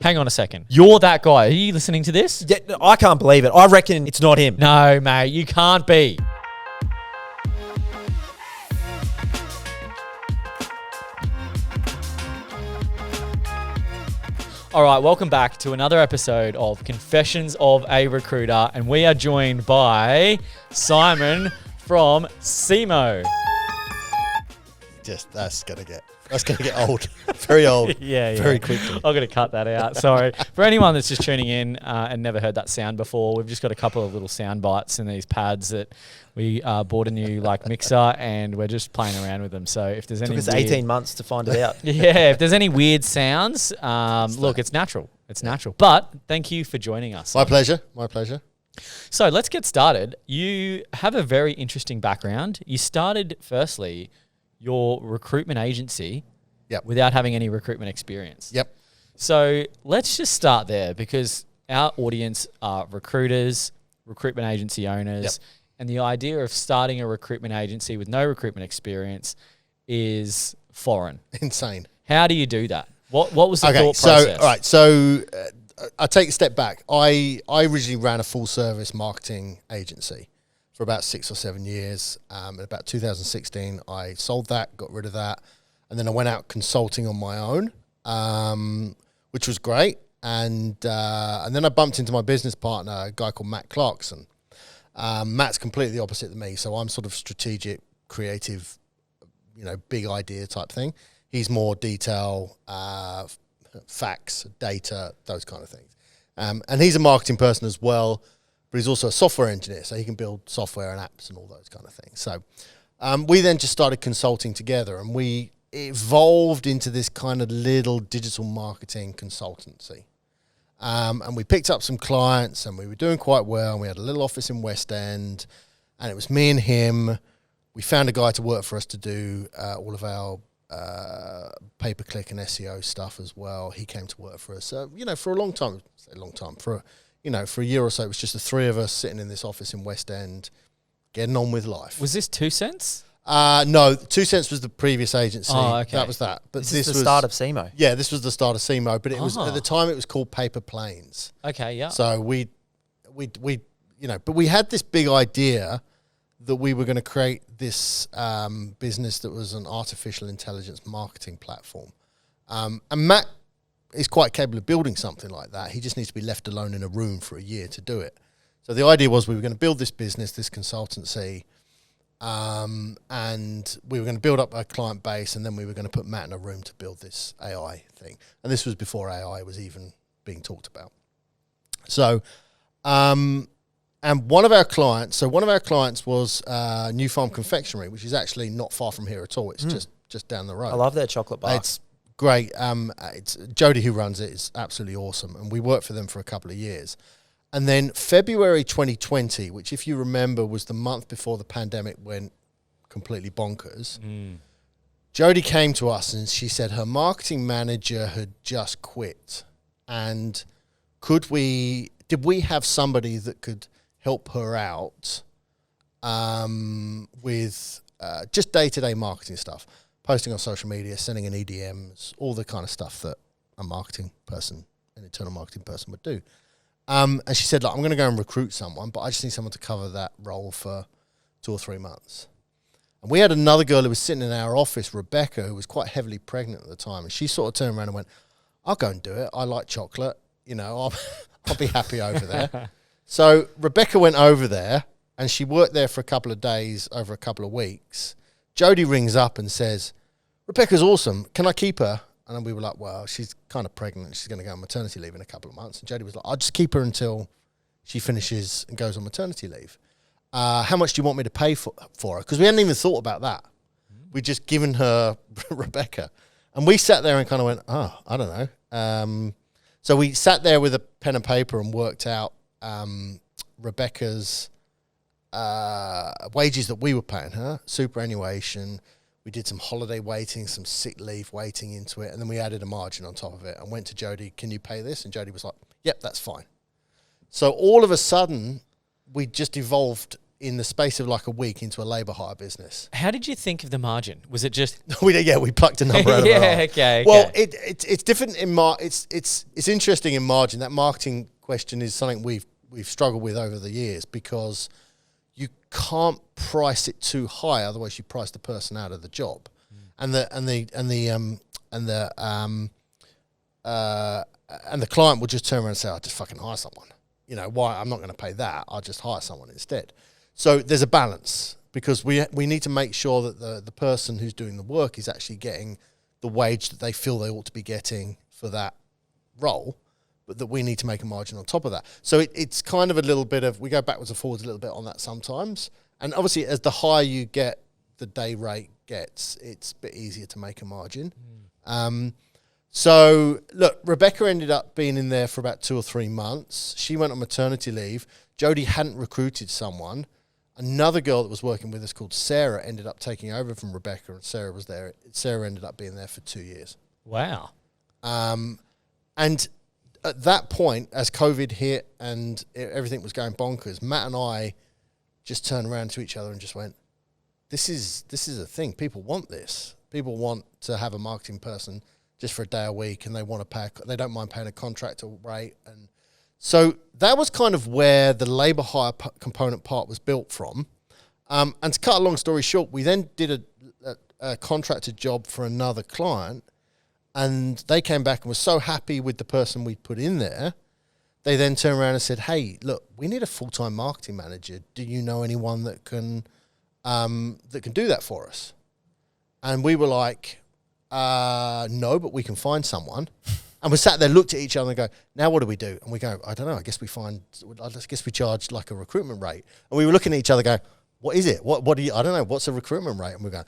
Hang on a second. You're that guy. Are you listening to this? Yeah, I can't believe it. I reckon it's not him. No, mate, you can't be. All right, welcome back to another episode of Confessions of a Recruiter, and we are joined by Simon from Cemoh. That's gonna get old, very old, very quickly. I'm gonna cut that out. Sorry for anyone that's just tuning in and never heard that sound before. We've just got a couple of little sound bites in these pads that we bought a new mixer, and we're just playing around with them. So if there's any, Took us 18 months to find it out. Yeah, if there's any weird sounds, look, it's natural. It's natural. But thank you for joining us. My pleasure. My pleasure. So let's get started. You have a very interesting background. You started firstly your recruitment agency without having any recruitment experience. Yep. So let's just start there, because our audience are recruiters, recruitment agency owners, and the idea of starting a recruitment agency with no recruitment experience is foreign. Insane. How do you do that? What was the thought process? So I take a step back. I originally ran a full service marketing agency for about 6 or 7 years. In about 2016, I sold that, got rid of that, and then I went out consulting on my own, which was great. And then I bumped into my business partner, a guy called Matt Clarkson. Matt's completely the opposite of me, so I'm sort of strategic, creative, big idea type thing. He's more detail, facts, data, those kind of things. And he's a marketing person as well, but he's also a software engineer, so he can build software and apps and all those kind of things. So we then just started consulting together, and we evolved into this kind of little digital marketing consultancy. And we picked up some clients, and we were doing quite well, and we had a little office in West End, and it was me and him. We found a guy to work for us to do all of our pay-per-click and SEO stuff as well. He came to work for us. So, for a long time, for a year or so, it was just the three of us sitting in this office in West End, getting on with life. Was this 2 Cents? No, 2 Cents was the previous agency. Oh, okay. That was that. But this was the start of Cemoh. Yeah, this was the start of Cemoh, but it was at the time it was called Paper Planes. Okay, yeah. So we but we had this big idea that we were going to create this business that was an artificial intelligence marketing platform. And Matt is quite capable of building something like that. He just needs to be left alone in a room for a year to do it. So the idea was we were going to build this business, this consultancy, and we were going to build up a client base, and then we were going to put Matt in a room to build this AI thing. And this was before AI was even being talked about. So, and one of our clients was New Farm Confectionery, which is actually not far from here at all. It's just down the road. I love their chocolate bar. It's great. It's Jody who runs it is absolutely awesome, and we worked for them for a couple of years. And then February 2020, which if you remember was the month before the pandemic went completely bonkers, Jody came to us and she said her marketing manager had just quit, and did we have somebody that could help her out with just day-to-day marketing stuff, posting on social media, sending in EDMs, all the kind of stuff that a marketing person, an internal marketing person would do. And she said, I'm going to go and recruit someone, but I just need someone to cover that role for 2 or 3 months. And we had another girl who was sitting in our office, Rebecca, who was quite heavily pregnant at the time. And she sort of turned around and went, I'll go and do it. I like chocolate. I'll be happy over there. So Rebecca went over there, and she worked there for a couple of days over a couple of weeks. Jody rings up and says, Rebecca's awesome. Can I keep her? And then we were like, well, she's kind of pregnant. She's going to go on maternity leave in a couple of months. And Jody was like, I'll just keep her until she finishes and goes on maternity leave. How much do you want me to pay for her? Because we hadn't even thought about that. We'd just given her Rebecca. And we sat there and kind of went, I don't know. So we sat there with a pen and paper and worked out Rebecca's wages that we were paying her, superannuation. We did some holiday weighting, some sick leave weighting into it, and then we added a margin on top of it and went to Jody, can you pay this? And Jody was like, yep, that's fine. So all of a sudden, we just evolved in the space of like a week into a labour hire business. How did you think of the margin? Was it just we plucked a number out of our arse. okay. Well, it's different in it's interesting in margin. That marketing question is something we've struggled with over the years because you can't price it too high, otherwise you price the person out of the job, and the client will just turn around and say, "I'll just fucking hire someone." You know, why? I'm not going to pay that. I'll just hire someone instead. So there's a balance because we need to make sure that the person who's doing the work is actually getting the wage that they feel they ought to be getting for that role, but that we need to make a margin on top of that. So it's kind of a little bit of, we go backwards and forwards a little bit on that sometimes. And obviously as the higher you get, the day rate gets, it's a bit easier to make a margin. So, look, Rebecca ended up being in there for about 2 or 3 months. She went on maternity leave. Jodie hadn't recruited someone. Another girl that was working with us called Sarah ended up taking over from Rebecca, and Sarah was there. Sarah ended up being there for 2 years. Wow. And at that point, as COVID hit and everything was going bonkers, Matt and I just turned around to each other and just went, this is a thing. People want this. People want to have a marketing person just for a day a week, and they want to pay. They don't mind paying a contractor rate, and so that was kind of where the labour hire component part was built from. And to cut a long story short, we then did a contracted job for another client, and they came back and were so happy with the person we put in there. They then turned around and said, "Hey, look, we need a full-time marketing manager. Do you know anyone that can do that for us?" And we were like, no, but we can find someone. And we sat there, looked at each other and go, now what do we do? And we go, I don't know, I guess we charge like a recruitment rate. And we were looking at each other going, what is it? What do you, I don't know, what's a recruitment rate? And we go,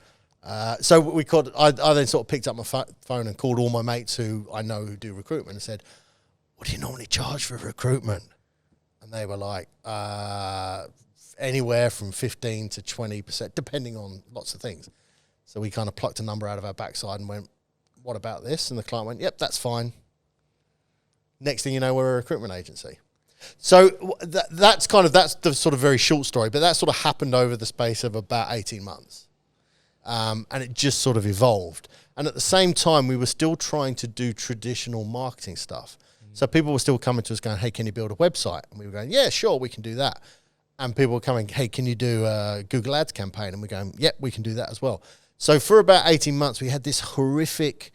so we called, I then sort of picked up my phone and called all my mates who I know who do recruitment and said, what do you normally charge for recruitment? And they were like, anywhere from 15 to 20%, depending on lots of things. So we kind of plucked a number out of our backside and went, what about this? And the client went, yep, that's fine. Next thing you know, we're a recruitment agency. So that's the sort of very short story, but that sort of happened over the space of about 18 months. And it just sort of evolved. And at the same time, we were still trying to do traditional marketing stuff. So people were still coming to us going, hey, can you build a website? And we were going, yeah, sure, we can do that. And people were coming, hey, can you do a Google Ads campaign? And we're going, yep, we can do that as well. So for about 18 months, we had this horrific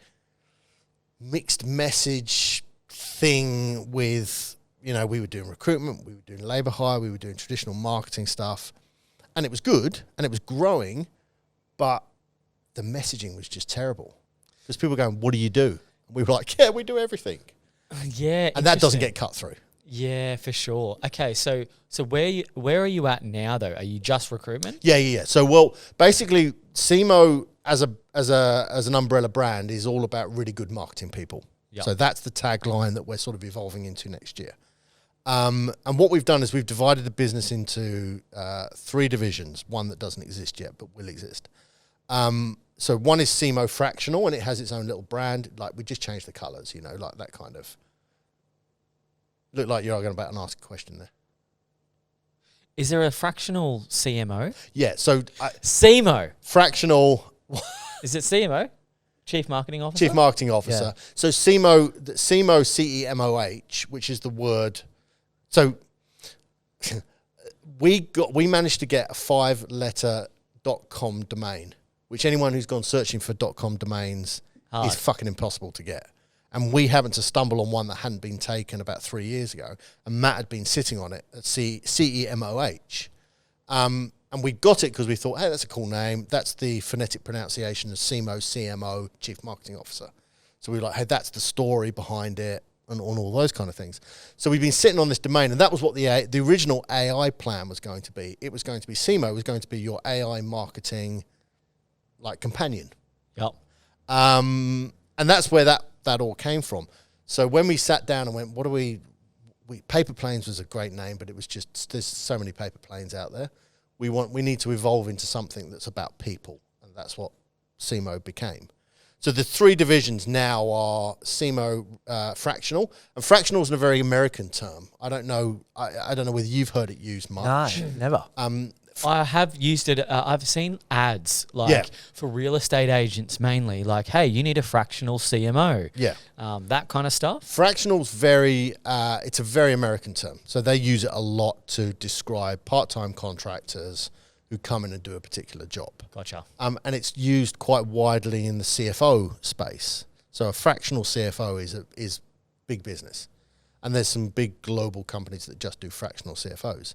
mixed message thing with, you know, we were doing recruitment, we were doing labour hire, we were doing traditional marketing stuff. And it was good and it was growing, but the messaging was just terrible. Because people were going, what do you do? And we were like, yeah, we do everything. Yeah. And that doesn't get cut through. Yeah, for sure. Okay, so where are you at now though? Are you just recruitment? Yeah. So well, basically, Cemoh as an umbrella brand is all about really good marketing people. Yep. So that's the tagline that we're sort of evolving into next year. And what we've done is we've divided the business into 3 divisions. One that doesn't exist yet, but will exist. So one is Cemoh Fractional, and it has its own little brand. Like we just changed the colours, you know, like that kind of. Look like you're going to ask a question there. Is there a fractional CMO? Yeah, so... Cemoh. Fractional... Is it CMO? Chief Marketing Officer? Chief Marketing Officer. Yeah. So Cemoh, C-E-M-O-H, which is the word... So we managed to get a 5-letter .com domain, which anyone who's gone searching for .com domains is fucking impossible to get. And we happened to stumble on one that hadn't been taken about 3 years ago. And Matt had been sitting on it at C-E-M-O-H. And we got it because we thought, hey, that's a cool name. That's the phonetic pronunciation of Cemoh, CMO, Chief Marketing Officer. So we were like, hey, that's the story behind it and on all those kind of things. So we've been sitting on this domain, and that was what the original AI plan was going to be. It was going to be Cemoh was going to be your AI marketing like companion. Yep. And that's where that all came from. So when we sat down and went, what do we Paper Planes was a great name, but it was just, there's so many paper planes out there. We need to evolve into something that's about people, and that's what Cemoh became. So the 3 divisions now are Cemoh Fractional, and fractional is a very American term. I don't know. I don't know whether you've heard it used much. No, never. I have used it. I've seen ads like Yeah. for real estate agents mainly, like, hey, you need a fractional CMO. Yeah. That kind of stuff. Fractional's it's a very American term. So they use it a lot to describe part-time contractors who come in and do a particular job. Gotcha. And it's used quite widely in the CFO space. So a fractional CFO is big business. And there's some big global companies that just do fractional CFOs.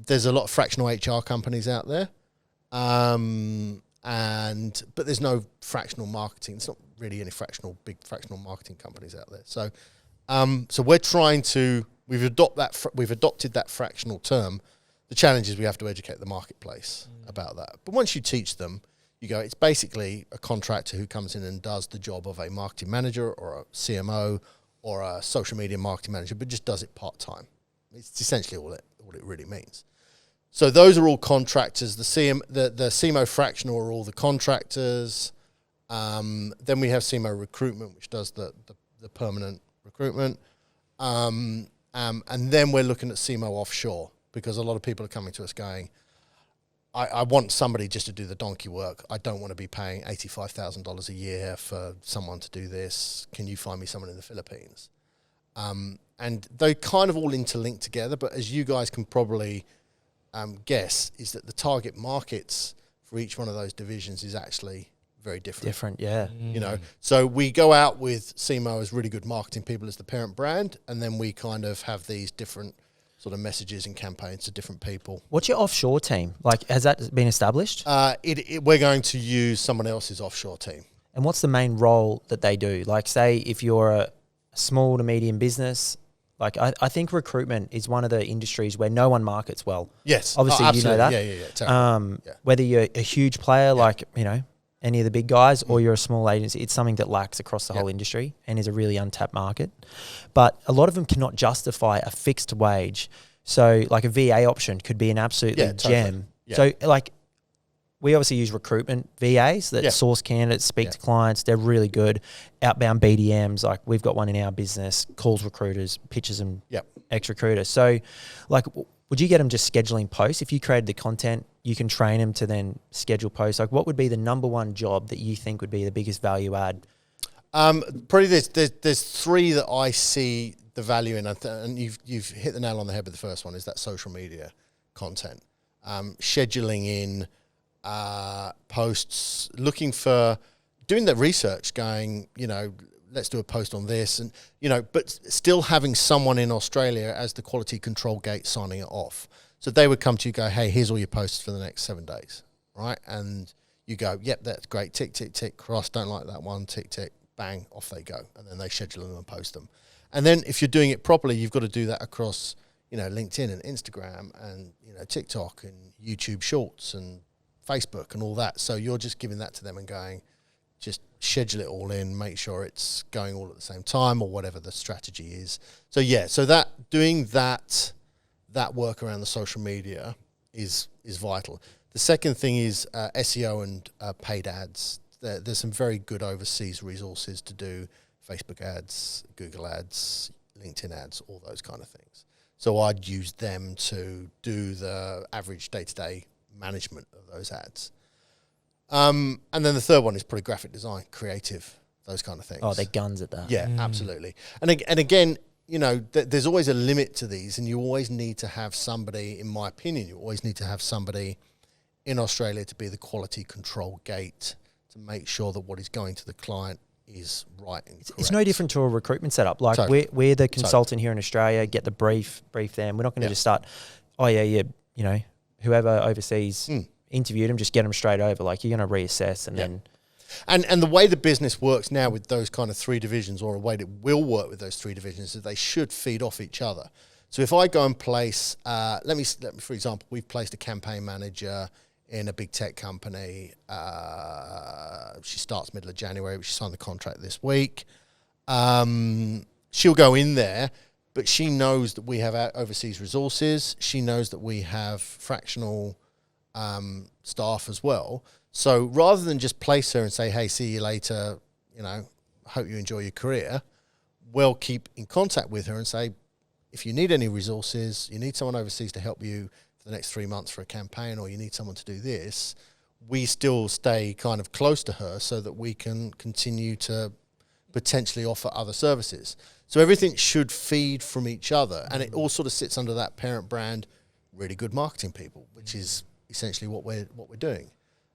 There's a lot of fractional HR companies out there. But there's no fractional marketing. It's not really any big fractional marketing companies out there. So we're trying to, we've adopted that fractional term. The challenge is we have to educate the marketplace about that. But once you teach them, you go, it's basically a contractor who comes in and does the job of a marketing manager or a CMO or a social media marketing manager, but just does it part-time. It's essentially all it really means. So those are all contractors. The Cemoh fractional are all the contractors. Then we have Cemoh recruitment, which does the permanent recruitment. And then we're looking at Cemoh offshore, because a lot of people are coming to us going, I want somebody just to do the donkey work. I don't want to be paying $85,000 a year for someone to do this. Can you find me someone in the Philippines? And they kind of all interlink together, but as you guys can probably guess, is that the target markets for each one of those divisions is actually very different. Different, yeah. You know, so we go out with Cemoh as really good marketing people as the parent brand, and then we kind of have these different sort of messages and campaigns to different people. What's your offshore team? Like, has that been established? We're going to use someone else's offshore team. And what's the main role that they do? Like, say, if you're a small to medium business, like I think recruitment is one of the industries where no one markets well. Yes. Obviously, you know that. Yeah. Totally. Whether you're a huge player, like, you know, any of the big guys, or you're a small agency, it's something that lacks across the whole industry and is a really untapped market. But a lot of them cannot justify a fixed wage. So like a VA option could be an absolutely gem. Yeah. So like we obviously use recruitment VAs that source candidates, speak to clients. They're really good. Outbound BDMs, like we've got one in our business, calls recruiters, pitches them ex-recruiters. So like would you get them just scheduling posts? If you created the content, you can train them to then schedule posts. Like what would be the number one job that you think would be the biggest value add? Probably there's three that I see the value in, and you've hit the nail on the head with the first one, is that social media content. Scheduling in posts, looking for, doing the research, going, you know, let's do a post on this, and, you know, but still having someone in Australia as the quality control gate signing it off. So they would come to you, go, hey, here's all your posts for the next 7 days, right? And you go, yep, that's great, tick, tick, tick, cross, don't like that one, tick, tick, bang, off they go. And then they schedule them and post them. And then if you're doing it properly, you've got to do that across, you know, LinkedIn and Instagram and, you know, TikTok and YouTube Shorts and Facebook and all that. So you're just giving that to them and going, just schedule it all in, make sure it's going all at the same time or whatever the strategy is. So yeah, so that doing that work around the social media is vital. The second thing is SEO and paid ads. There's some very good overseas resources to do Facebook ads, Google ads, LinkedIn ads, all those kind of things. So I'd use them to do the average day-to-day management of those ads. And then the third one is probably graphic design, creative, those kind of things. Oh, they're guns at that. Yeah, absolutely. And again, you know, there's always a limit to these, and you always need to have somebody, in my opinion, you always need to have somebody in Australia to be the quality control gate to make sure that what is going to the client is right and correct. It's no different to a recruitment setup. Like we're the consultant here in Australia, get the brief them. We're not going to just start, you know, whoever overseas interviewed them, just get them straight over. Like you're going to reassess and then... And the way the business works now with those kind of three divisions, or a way that will work with those three divisions, is they should feed off each other. So if I go and place, let me for example, we've placed a campaign manager in a big tech company. She starts middle of January, but she signed the contract this week. She'll go in there, but she knows that we have overseas resources. She knows that we have fractional staff as well. So rather than just place her and say, hey, see you later, you know, hope you enjoy your career, we'll keep in contact with her and say, if you need any resources, you need someone overseas to help you for the next 3 months for a campaign, or you need someone to do this, we still stay kind of close to her so that we can continue to potentially offer other services. So everything should feed from each other, and it all sort of sits under that parent brand, really good marketing people, which is essentially what we're doing.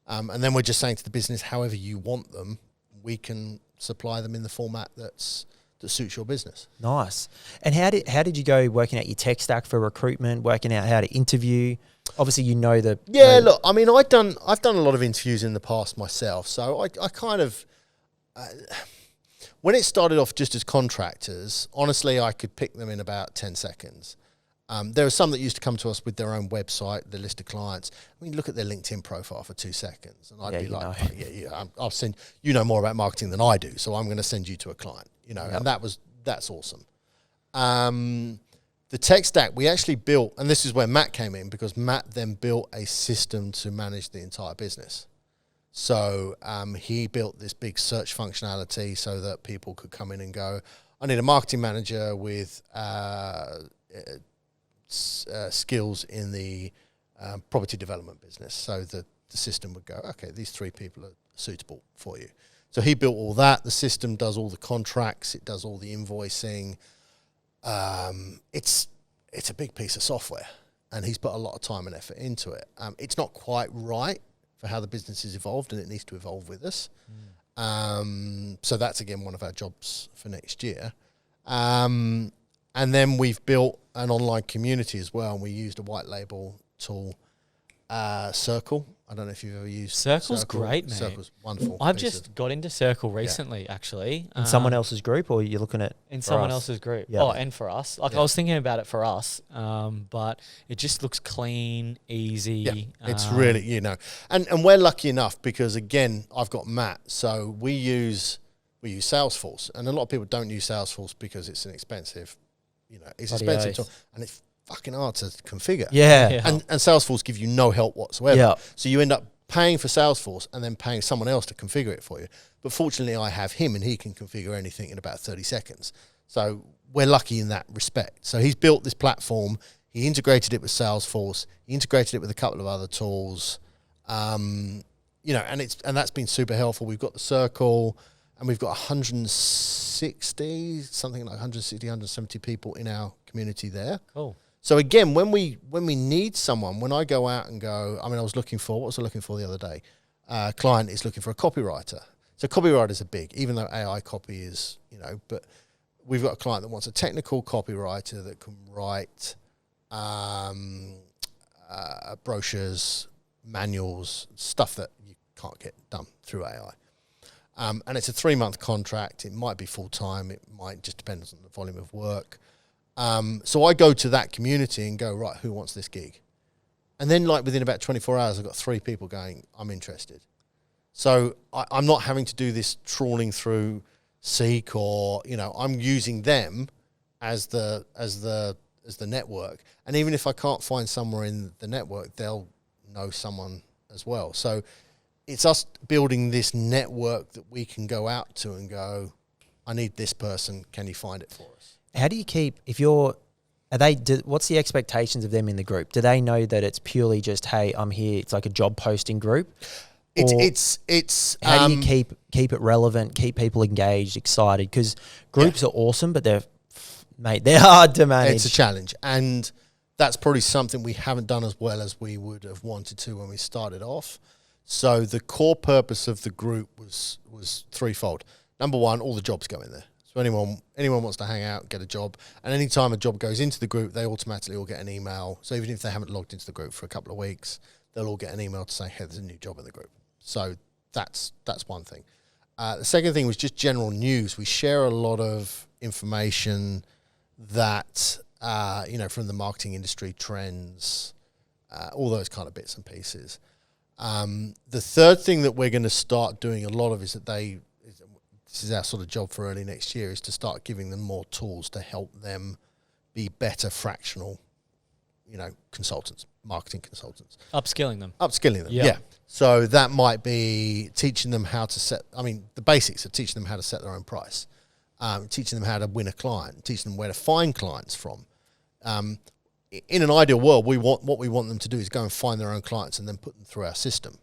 And then we're just saying to the business, however you want them, we can supply them in the format that suits your business. Nice. And how did you go working out your tech stack for recruitment, working out how to interview? Obviously, Look, I mean, I've done a lot of interviews in the past myself, so I kind of. When it started off just as contractors, honestly, I could pick them in about 10 seconds. There were some that used to come to us with their own website, the list of clients. I mean, look at their LinkedIn profile for 2 seconds. And I'd be like, I'll send, you know more about marketing than I do, so I'm going to send you to a client, and that's awesome. The tech stack we actually built, and this is where Matt came in, because Matt then built a system to manage the entire business. So he built this big search functionality so that people could come in and go, I need a marketing manager with skills in the property development business. So the system would go, okay, these 3 people are suitable for you. So he built all that. The system does all the contracts. It does all the invoicing. It's a big piece of software, and he's put a lot of time and effort into it. It's not quite right for how the business has evolved, and it needs to evolve with us. So that's, again, one of our jobs for next year. And then we've built an online community as well, and we used a white label tool, Circle. I don't know if you've ever used Circle's great, mate. Circle's wonderful. I've just got into Circle recently, actually. In someone else's group, or you're looking at in someone else's group? Yeah. Oh, and for us. I was thinking about it for us, but it just looks clean, easy. Yeah, it's really, and we're lucky enough because, again, I've got Matt, so we use Salesforce, and a lot of people don't use Salesforce because it's an expensive, it's expensive tool, and it's fucking hard to configure. Yeah. And Salesforce give you no help whatsoever. Yeah. So you end up paying for Salesforce and then paying someone else to configure it for you. But fortunately, I have him, and he can configure anything in about 30 seconds. So we're lucky in that respect. So he's built this platform. He integrated it with Salesforce. He integrated it with a couple of other tools. And that's been super helpful. We've got the Circle, and we've got 160, 170 people in our community there. Cool. So again, when we need someone, when I go out and go, what was I looking for the other day? Client is looking for a copywriter. So copywriters are big, even though AI copy is, but we've got a client that wants a technical copywriter that can write brochures, manuals, stuff that you can't get done through AI. And it's a 3-month contract. It might be full-time. It might just depend on the volume of work. So I go to that community and go, right, who wants this gig? And then within about 24 hours, I've got 3 people going, I'm interested. So I'm not having to do this trawling through Seek or, I'm using them as the network. And even if I can't find somewhere in the network, they'll know someone as well. So it's us building this network that we can go out to and go, I need this person. Can you find it for us? How do you keep, what's the expectations of them in the group? Do they know that it's purely just, hey, I'm here, it's like a job posting group? It's how do you keep it relevant, keep people engaged, excited? Because groups are awesome, but they're hard to manage. It's a challenge. And that's probably something we haven't done as well as we would have wanted to when we started off. So the core purpose of the group was threefold. Number one, all the jobs go in there. So anyone wants to hang out, get a job. And any time a job goes into the group, they automatically all get an email. So even if they haven't logged into the group for a couple of weeks, they'll all get an email to say, hey, there's a new job in the group. So that's one thing. The second thing was just general news. We share a lot of information that, from the marketing industry, trends, all those kind of bits and pieces. The third thing that we're going to start doing a lot of is that this is our sort of job for early next year, is to start giving them more tools to help them be better fractional, consultants, marketing consultants. Upskilling them, yeah. So that might be teaching them how to the basics of teaching them how to set their own price, teaching them how to win a client, teaching them where to find clients from. in an ideal world, what we want them to do is go and find their own clients and then put them through our system,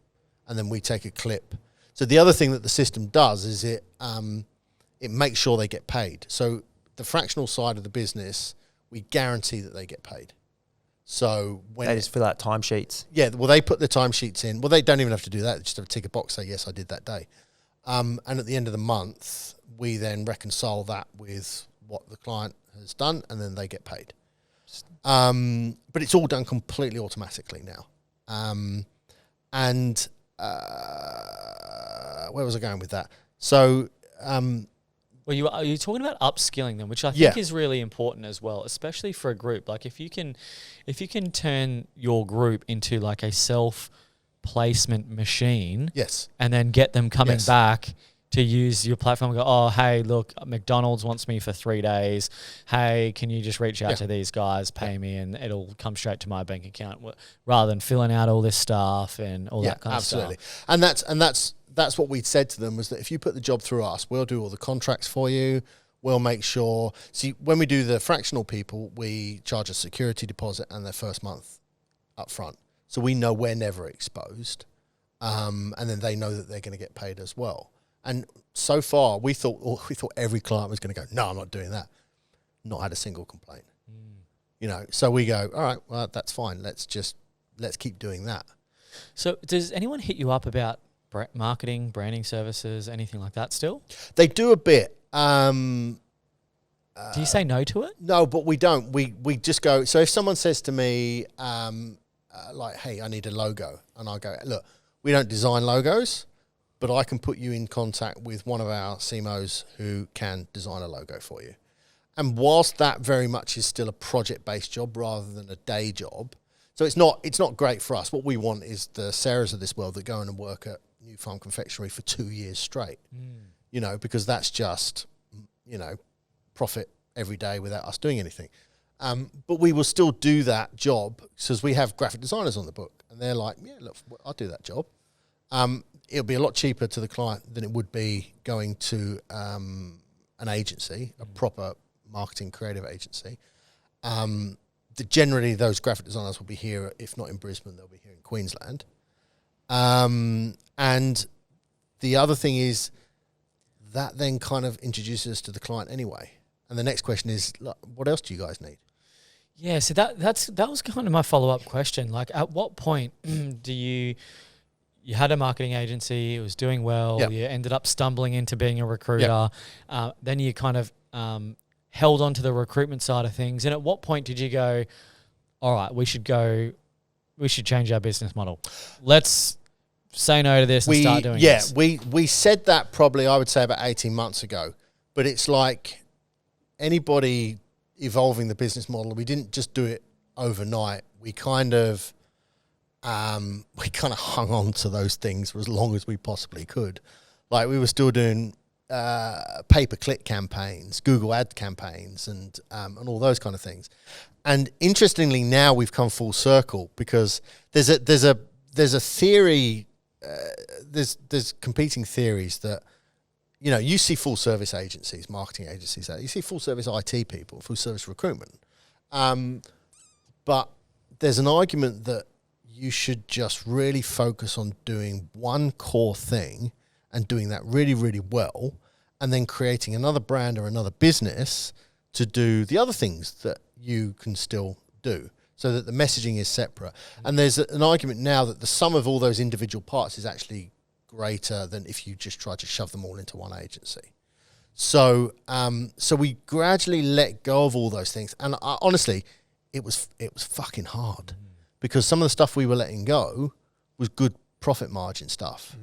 and then we take a clip. So the other thing that the system does is it makes sure they get paid. So the fractional side of the business, we guarantee that they get paid. So when they just fill out timesheets. Yeah, well, they put the timesheets in. Well, they don't even have to do that. They just have to tick a box, say, yes, I did that day. And at the end of the month, we then reconcile that with what the client has done, and then they get paid. But it's all done completely automatically now. Where was I going with that? So, well, you're talking about upskilling them, which I think is really important as well, especially for a group. Like if you can turn your group into like a self-placement machine, yes, and then get them coming back to use your platform and go, oh, hey, look, McDonald's wants me for 3 days. Hey, can you just reach out to these guys, pay me, and it'll come straight to my bank account, rather than filling out all this stuff and all that kind of stuff. Absolutely. And that's what we'd said to them, was that if you put the job through us, we'll do all the contracts for you. We'll make sure. See, when we do the fractional people, we charge a security deposit and their first month up front. So we know we're never exposed. And then they know that they're going to get paid as well. And so far, we thought every client was going to go, no, I'm not doing that. Not had a single complaint. You know, so we go, all right, well, that's fine. Let's keep doing that. So does anyone hit you up about marketing, branding services, anything like that still? They do a bit. Do you say no to it? No, but we don't. We just go. So if someone says to me, like, hey, I need a logo, and I go, look, we don't design logos, but I can put you in contact with one of our Cemohs who can design a logo for you. And whilst that very much is still a project-based job rather than a day job, so it's not great for us. What we want is the Sarahs of this world that go in and work at New Farm Confectionery for 2 years straight, you know, because that's just, you know, profit every day without us doing anything. But we will still do that job because we have graphic designers on the book, and they're like, yeah, look, I'll do that job. It'll be a lot cheaper to the client than it would be going to an agency, a proper marketing creative agency. Generally, those graphic designers will be here, if not in Brisbane, they'll be here in Queensland. And the other thing is that then kind of introduces us to the client anyway. And the next question is, look, what else do you guys need? Yeah, so that was kind of my follow-up question. Like, at what point do you had a marketing agency, it was doing well, you ended up stumbling into being a recruiter, then you kind of held on to the recruitment side of things. And at what point did you go, all right, we should change our business model. Let's say no to this and start doing this. Yeah, we said that probably, I would say, about 18 months ago. But it's like anybody evolving the business model, we didn't just do it overnight. We kind of hung on to those things for as long as we possibly could. Like, we were still doing pay-per-click campaigns, Google ad campaigns, and all those kind of things. And interestingly, now we've come full circle because there's a theory, there's competing theories that, you know, you see full service agencies, marketing agencies, you see full service IT people, full service recruitment, but there's an argument that you should just really focus on doing one core thing and doing that really, really well, and then creating another brand or another business to do the other things that you can still do, so that the messaging is separate. And there's an argument now that the sum of all those individual parts is actually greater than if you just try to shove them all into one agency. So we gradually let go of all those things. And honestly, it was fucking hard because some of the stuff we were letting go was good profit margin stuff.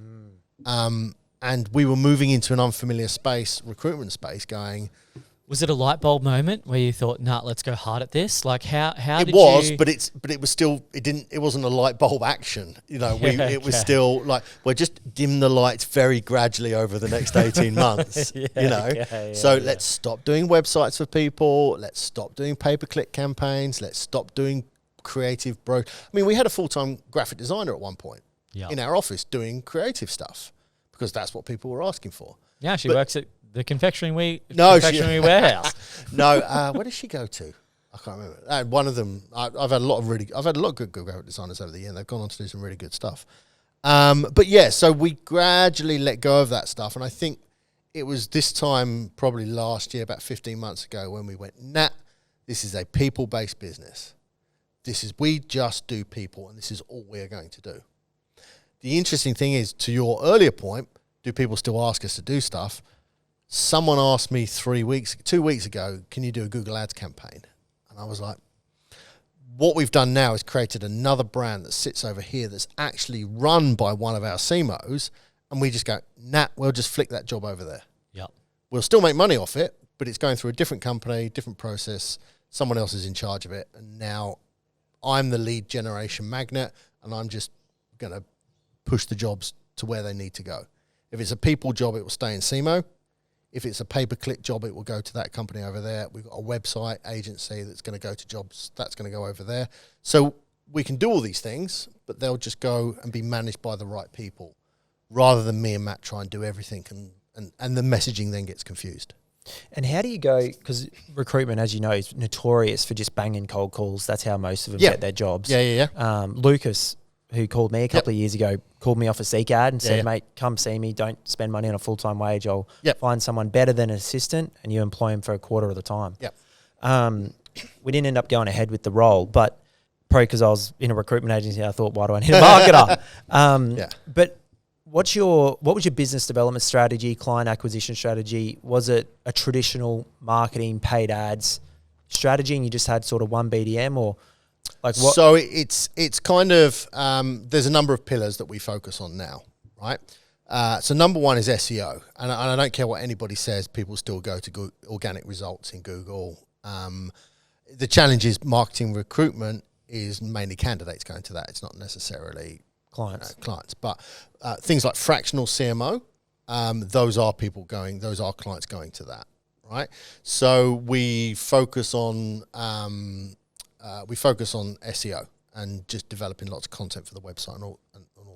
And we were moving into an unfamiliar space, recruitment space, going... Was it a light bulb moment where you thought, nah, let's go hard at this? Like how did you... But it was still, it wasn't a light bulb action. You know, it was still like, we'll just dim the lights very gradually over the next 18 months, let's stop doing websites for people. Let's stop doing pay-per-click campaigns. Let's stop doing creative I mean, we had a full-time graphic designer at one point in our office doing creative stuff because that's what people were asking for. Yeah, she works at the confectionery warehouse. No, where does she go to? I can't remember. And one of them, I've had a lot of good graphic designers over the year, and they've gone on to do some really good stuff. But yeah, so we gradually let go of that stuff, and I think it was this time probably last year, about 15 months ago, when we went, this is a people-based business. We just do people, and this is all we're going to do. The interesting thing is, to your earlier point, do people still ask us to do stuff? Someone asked me 2 weeks ago, can you do a Google Ads campaign? And I was like, what we've done now is created another brand that sits over here that's actually run by one of our CMOs, and we just go, we'll just flick that job over there. Yep. We'll still make money off it, but it's going through a different company, different process. Someone else is in charge of it, and now I'm the lead generation magnet, and I'm just going to push the jobs to where they need to go. If it's a people job, it will stay in Cemoh. If it's a pay-per-click job, it will go to that company over there. We've got a website agency that's going to go to jobs. That's going to go over there. So we can do all these things, but they'll just go and be managed by the right people rather than me and Matt try and do everything, and the messaging then gets confused. And how do you go, because recruitment, as you know, is notorious for just banging cold calls. That's how most of them get their jobs. Yeah. Lucas, who called me a couple of years ago, called me off a Seek ad and said, mate, come see me. Don't spend money on a full-time wage. I'll find someone better than an assistant, and you employ him for a quarter of the time. We didn't end up going ahead with the role, but probably because I was in a recruitment agency, I thought, why do I need a marketer? But what was your business development strategy, client acquisition strategy? Was it a traditional marketing, paid ads strategy, and you just had sort of one BDM, or like what? So it's kind of there's a number of pillars that we focus on now, right? So number one is SEO, and I don't care what anybody says, people still go to organic results in Google. The challenge is marketing recruitment is mainly candidates going to that. It's not necessarily clients, but things like fractional CMO, those are clients going to that, right? So we focus on SEO and just developing lots of content for the website and all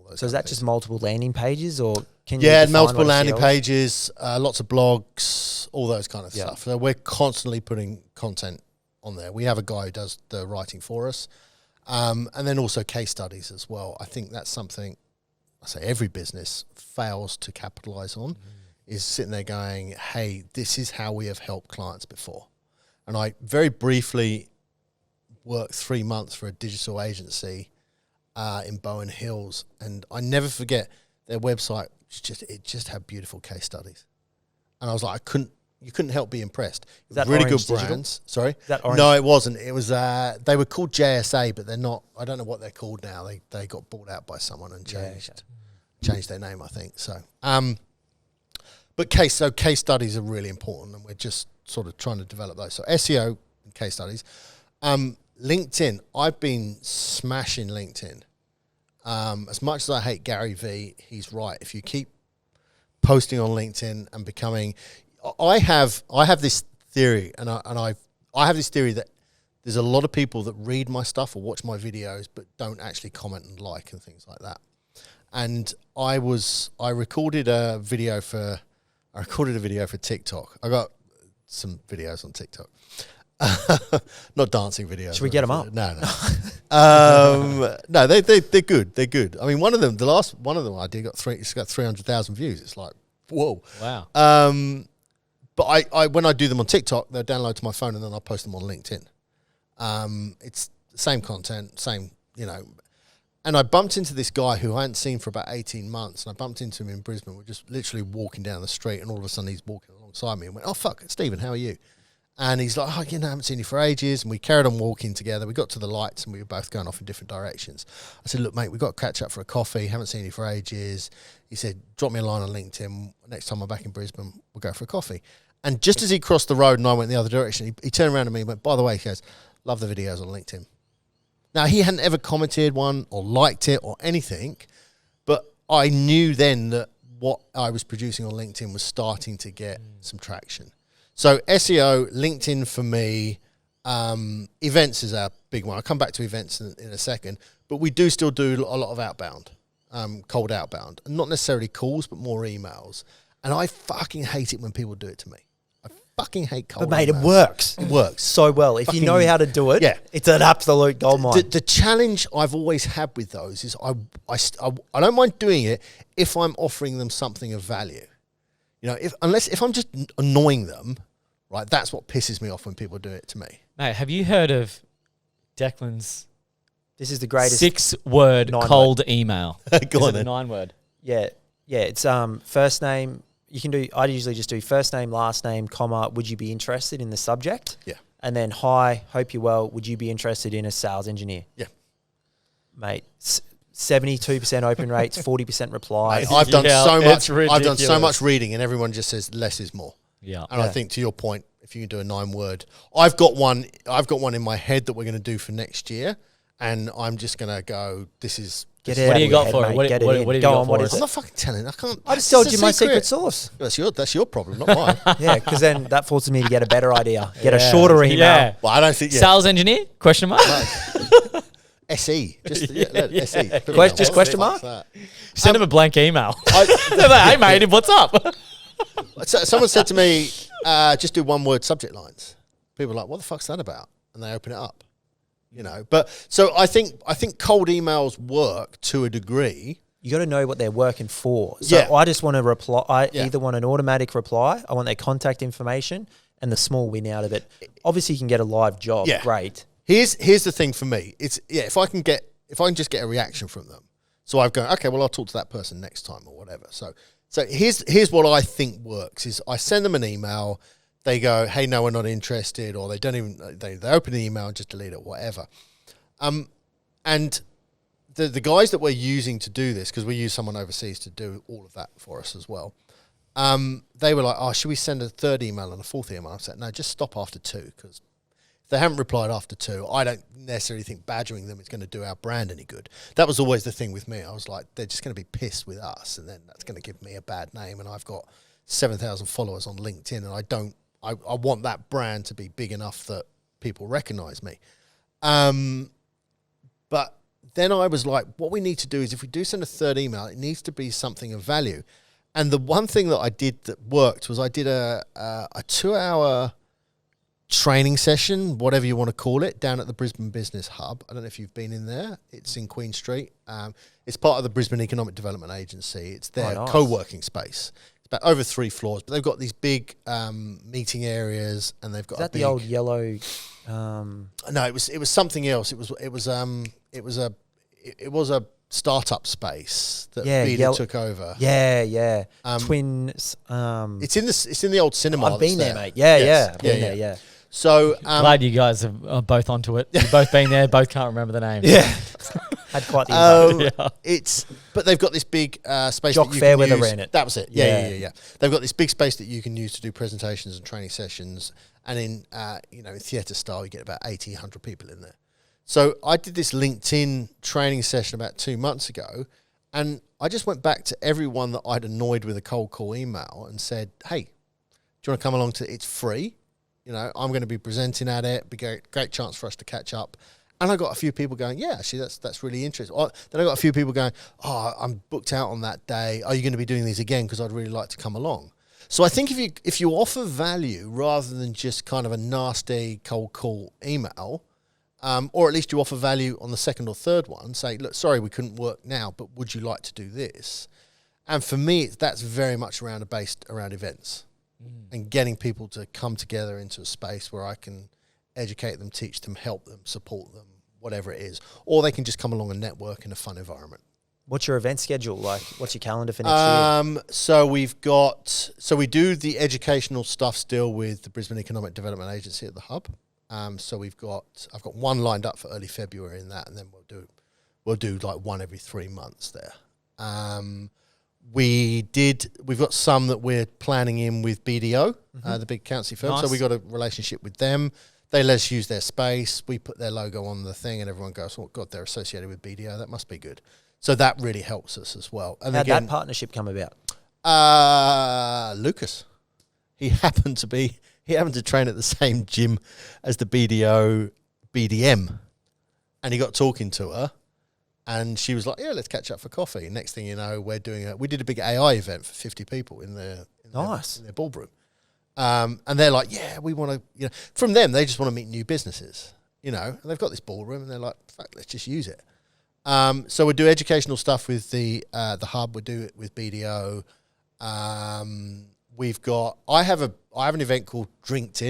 those. So is that just multiple landing pages, or can you? Yeah, multiple landing pages, lots of blogs, all those kind of stuff. So we're constantly putting content on there. We have a guy who does the writing for us, and then also case studies as well. I think that's something I say every business fails to capitalize on, is sitting there going, hey, this is how we have helped clients before. And I very briefly worked 3 months for a digital agency in Bowen Hills, and I never forget their website. It just had beautiful case studies, and I was like, you couldn't help be impressed. Is that really Orange good Digital? brands. Sorry, Is that Orange? No, it wasn't. It was they were called JSA, but they're not. I don't know what they're called now. They got bought out by someone and changed their name, I think. So, but case studies are really important, and we're just sort of trying to develop those. So SEO and case studies. LinkedIn, I've been smashing LinkedIn. As much as I hate Gary Vee, he's right. If you keep posting on LinkedIn and becoming, I have this theory, and I have this theory that there's a lot of people that read my stuff or watch my videos but don't actually comment and like and things like that. And I recorded a video for TikTok. I got some videos on TikTok. Not dancing videos. Should we get them up? No. No, they're good. They're good. I mean, one of them I did it's got 300,000 views. It's like, whoa. Wow. But I when I do them on TikTok, they'll download to my phone and then I'll post them on LinkedIn. It's the same content, same, And I bumped into this guy who I hadn't seen for about 18 months, and I bumped into him in Brisbane. We're just literally walking down the street, and all of a sudden he's walking alongside me and went, "Oh, fuck, Stephen, how are you?" And he's like, "Oh, I haven't seen you for ages." And we carried on walking together. We got to the lights and we were both going off in different directions. I said, "Look, mate, we've got to catch up for a coffee. Haven't seen you for ages." He said, "Drop me a line on LinkedIn. Next time I'm back in Brisbane, we'll go for a coffee." And just as he crossed the road and I went the other direction, he turned around to me and went, "By the way," he goes, "love the videos on LinkedIn." Now, he hadn't ever commented one or liked it or anything, but I knew then that what I was producing on LinkedIn was starting to get some traction. So SEO, LinkedIn for me, events is our big one. I'll come back to events in a second, but we do still do a lot of outbound, cold outbound. And not necessarily calls, but more emails. And I fucking hate it when people do it to me. I fucking hate cold But mate, emails. it works. It works So well. If you know how to do it, it's an absolute goldmine. The challenge I've always had with those is I don't mind doing it if I'm offering them something of value. You know, if I'm just annoying them, right, that's what pisses me off when people do it to me. Mate, have you heard of Declan's This is the greatest 6-word cold email? Go on then. 9-word. Yeah, it's first name. You can do. I usually just do first name, last name, comma. Would you be interested in the subject? Yeah. And then hi, hope you're well. Would you be interested in a sales engineer? Yeah. Mate, 72% open rates, 40% replies. I've done so it's much. I've done so ridiculous. much reading, and everyone just says less is more. Yeah. And I think to your point, if you can do a 9-word, I've got one in my head that we're going to do for next year, and I'm just going to go. This is. Get What out do you of got your for head, it? mate. What Get have it you in. got Go on. for What us? is I'm it? not fucking telling. I can't. I just told it's you a my secret. secret sauce. That's your problem, not mine. Yeah, because then that forces me to get a better idea. Get a shorter email. Yeah. Well, I don't think. Yeah. Sales engineer? Question mark? SE, just SE. Just question mark? Send him a blank email. Hey, mate, what's up? Someone said to me, just do 1-word subject lines. People are like, what the fuck's that about? And they open it up. You know, but so I think cold emails work to a degree. You got to know what they're working for. So I just want to reply. I either want an automatic reply. I want their contact information and the small win out of it. Obviously, you can get a live job. Yeah. Great. Here's the thing for me. It's if I can just get a reaction from them. So I've gone, okay, well I'll talk to that person next time or whatever. So here's what I think works is I send them an email. They go, hey, no, we're not interested, or they don't even they open the email and just delete it, whatever. And the guys that we're using to do this, because we use someone overseas to do all of that for us as well. They were like, oh, should we send a 3rd email and a 4th email? I said, no, just stop after 2, because if they haven't replied after 2, I don't necessarily think badgering them is going to do our brand any good. That was always the thing with me. I was like, they're just going to be pissed with us, and then that's going to give me a bad name. And I've got 7,000 followers on LinkedIn, and I want that brand to be big enough that people recognize me. But then I was like, what we need to do is if we do send a 3rd email, it needs to be something of value. And the one thing that I did that worked was I did a 2-hour training session, whatever you want to call it, down at the Brisbane Business Hub. I don't know if you've been in there. It's in Queen Street. It's part of the Brisbane Economic Development Agency. It's their co-working space. It's about over 3 floors, but they've got these big meeting areas, and they've got. Is that the old yellow? No, it was something else. It was a startup space that Vida took over. Yeah. Twins. It's in the old cinema. I've been there, mate. I've been there. Yeah. So glad you guys are both onto it. You've both been there. Both can't remember the name. Yeah. Had quite the but they've got this big space Jock that you Fairweather can use. ran it. That was it. Yeah. They've got this big space that you can use to do presentations and training sessions. And in in theatre style, you get about 1,800 people in there. So I did this LinkedIn training session about 2 months ago, and I just went back to everyone that I'd annoyed with a cold call email and said, hey, do you want to come along to it? It's free. You know, I'm going to be presenting at it. Be a great chance for us to catch up. And I got a few people going, yeah, actually, that's really interesting. Then I got a few people going, oh, I'm booked out on that day. Are you going to be doing these again? Because I'd really like to come along. So I think if you offer value rather than just kind of a nasty cold call email, or at least you offer value on the 2nd or 3rd one, say, look, sorry, we couldn't work now, but would you like to do this? And for me, that's very much based around events and getting people to come together into a space where I can educate them, teach them, help them, support them, whatever it is. Or they can just come along and network in a fun environment. What's your event schedule like? What's your calendar for next year? So we do the educational stuff still with the Brisbane Economic Development Agency at the Hub. So I've got one lined up for early February in that, and then we'll do like one every 3 months there. We've got some that we're planning in with BDO, the big accountancy firm. Nice. So we got a relationship with them. They let us use their space. We put their logo on the thing, and everyone goes, "Oh God, they're associated with BDO. That must be good." So that really helps us as well. And how'd that partnership come about? Lucas, he happened to train at the same gym as the BDO BDM, and he got talking to her, and she was like, "Yeah, let's catch up for coffee." Next thing you know, we did a big AI event for 50 people in their ballroom. And they're like, yeah, we want to, from them, they just want to meet new businesses, and they've got this ballroom and they're like, fuck, let's just use it. So we do educational stuff with the hub. We do it with BDO. I have an event called Dreamt.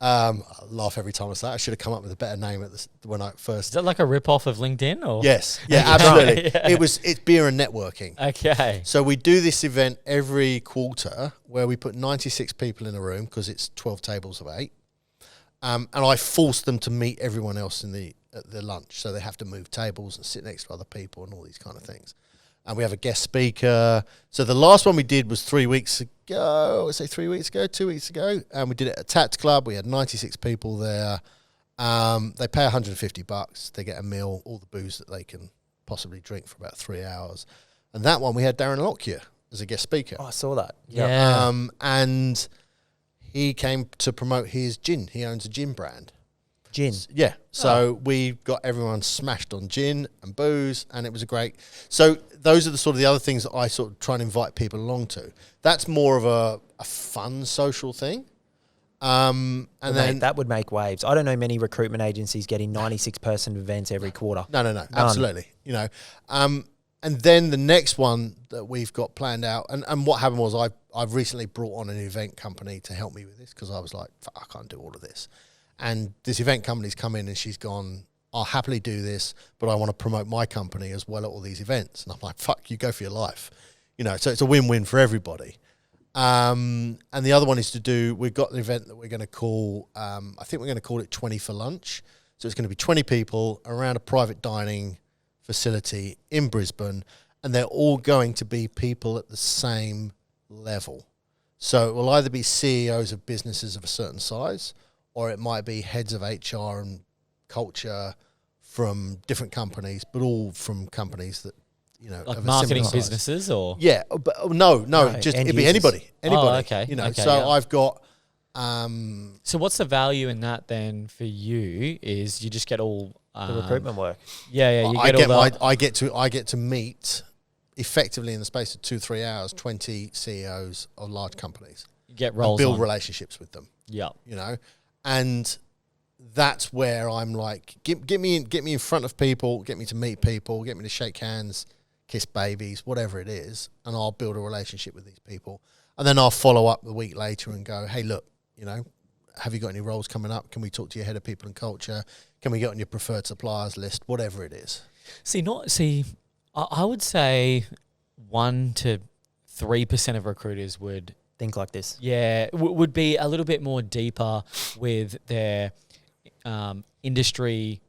I laugh every time I say that. I should have come up with a better name when I first. Is that like a rip-off of LinkedIn? Or? Yes. Yeah, absolutely. Yeah. It's beer and networking. Okay. So we do this event every quarter where we put 96 people in a room because it's 12 tables of 8. And I force them to meet everyone else at the lunch. So they have to move tables and sit next to other people and all these kind of things. And we have a guest speaker. So the last one we did was 3 weeks ago. I would say 3 weeks ago, 2 weeks ago. And we did it at Tats Club. We had 96 people there. They pay $150. They get a meal, all the booze that they can possibly drink for about 3 hours. And that one we had Darren Lockyer as a guest speaker. Oh, I saw that. Yeah. And he came to promote his gin. He owns a gin brand. Gin. Yeah. So we got everyone smashed on gin and booze, and it was a great. So those are the sort of the other things that I sort of try and invite people along to. That's more of a fun social thing. And then that would make waves. I don't know many recruitment agencies getting 96-person events every quarter. No, absolutely. And then the next one that we've got planned out, and what happened was I've recently brought on an event company to help me with this because I was like, I can't do all of this. And this event company's come in and she's gone, I'll happily do this, but I want to promote my company as well at all these events. And I'm like, fuck, you go for your life. So it's a win-win for everybody. And the other one is we've got an event that we're going to call, I think we're going to call it 20 for lunch. So it's going to be 20 people around a private dining facility in Brisbane, and they're all going to be people at the same level. So it will either be CEOs of businesses of a certain size, or it might be heads of HR and culture from different companies, but all from companies that, like of marketing a similar size. businesses, or Yeah, but no, just it'd be anybody. Oh, okay. So yeah. I've got. So what's the value in that then for you? Is you just get all The recruitment work. Yeah, you get I get to meet effectively in the space of 2-3 hours 20 CEOs of large companies. You get roles, build on. relationships with them. Yeah, and that's where I'm like, get me in front of people, get me to meet people, get me to shake hands, kiss babies, whatever it is, and I'll build a relationship with these people. And then I'll follow up the week later and go, hey, look, have you got any roles coming up? Can we talk to your head of people and culture? Can we get on your preferred suppliers list? Whatever it is. I would say 1 to 3% of recruiters would Think like this. Yeah, would be a little bit more deeper with their industry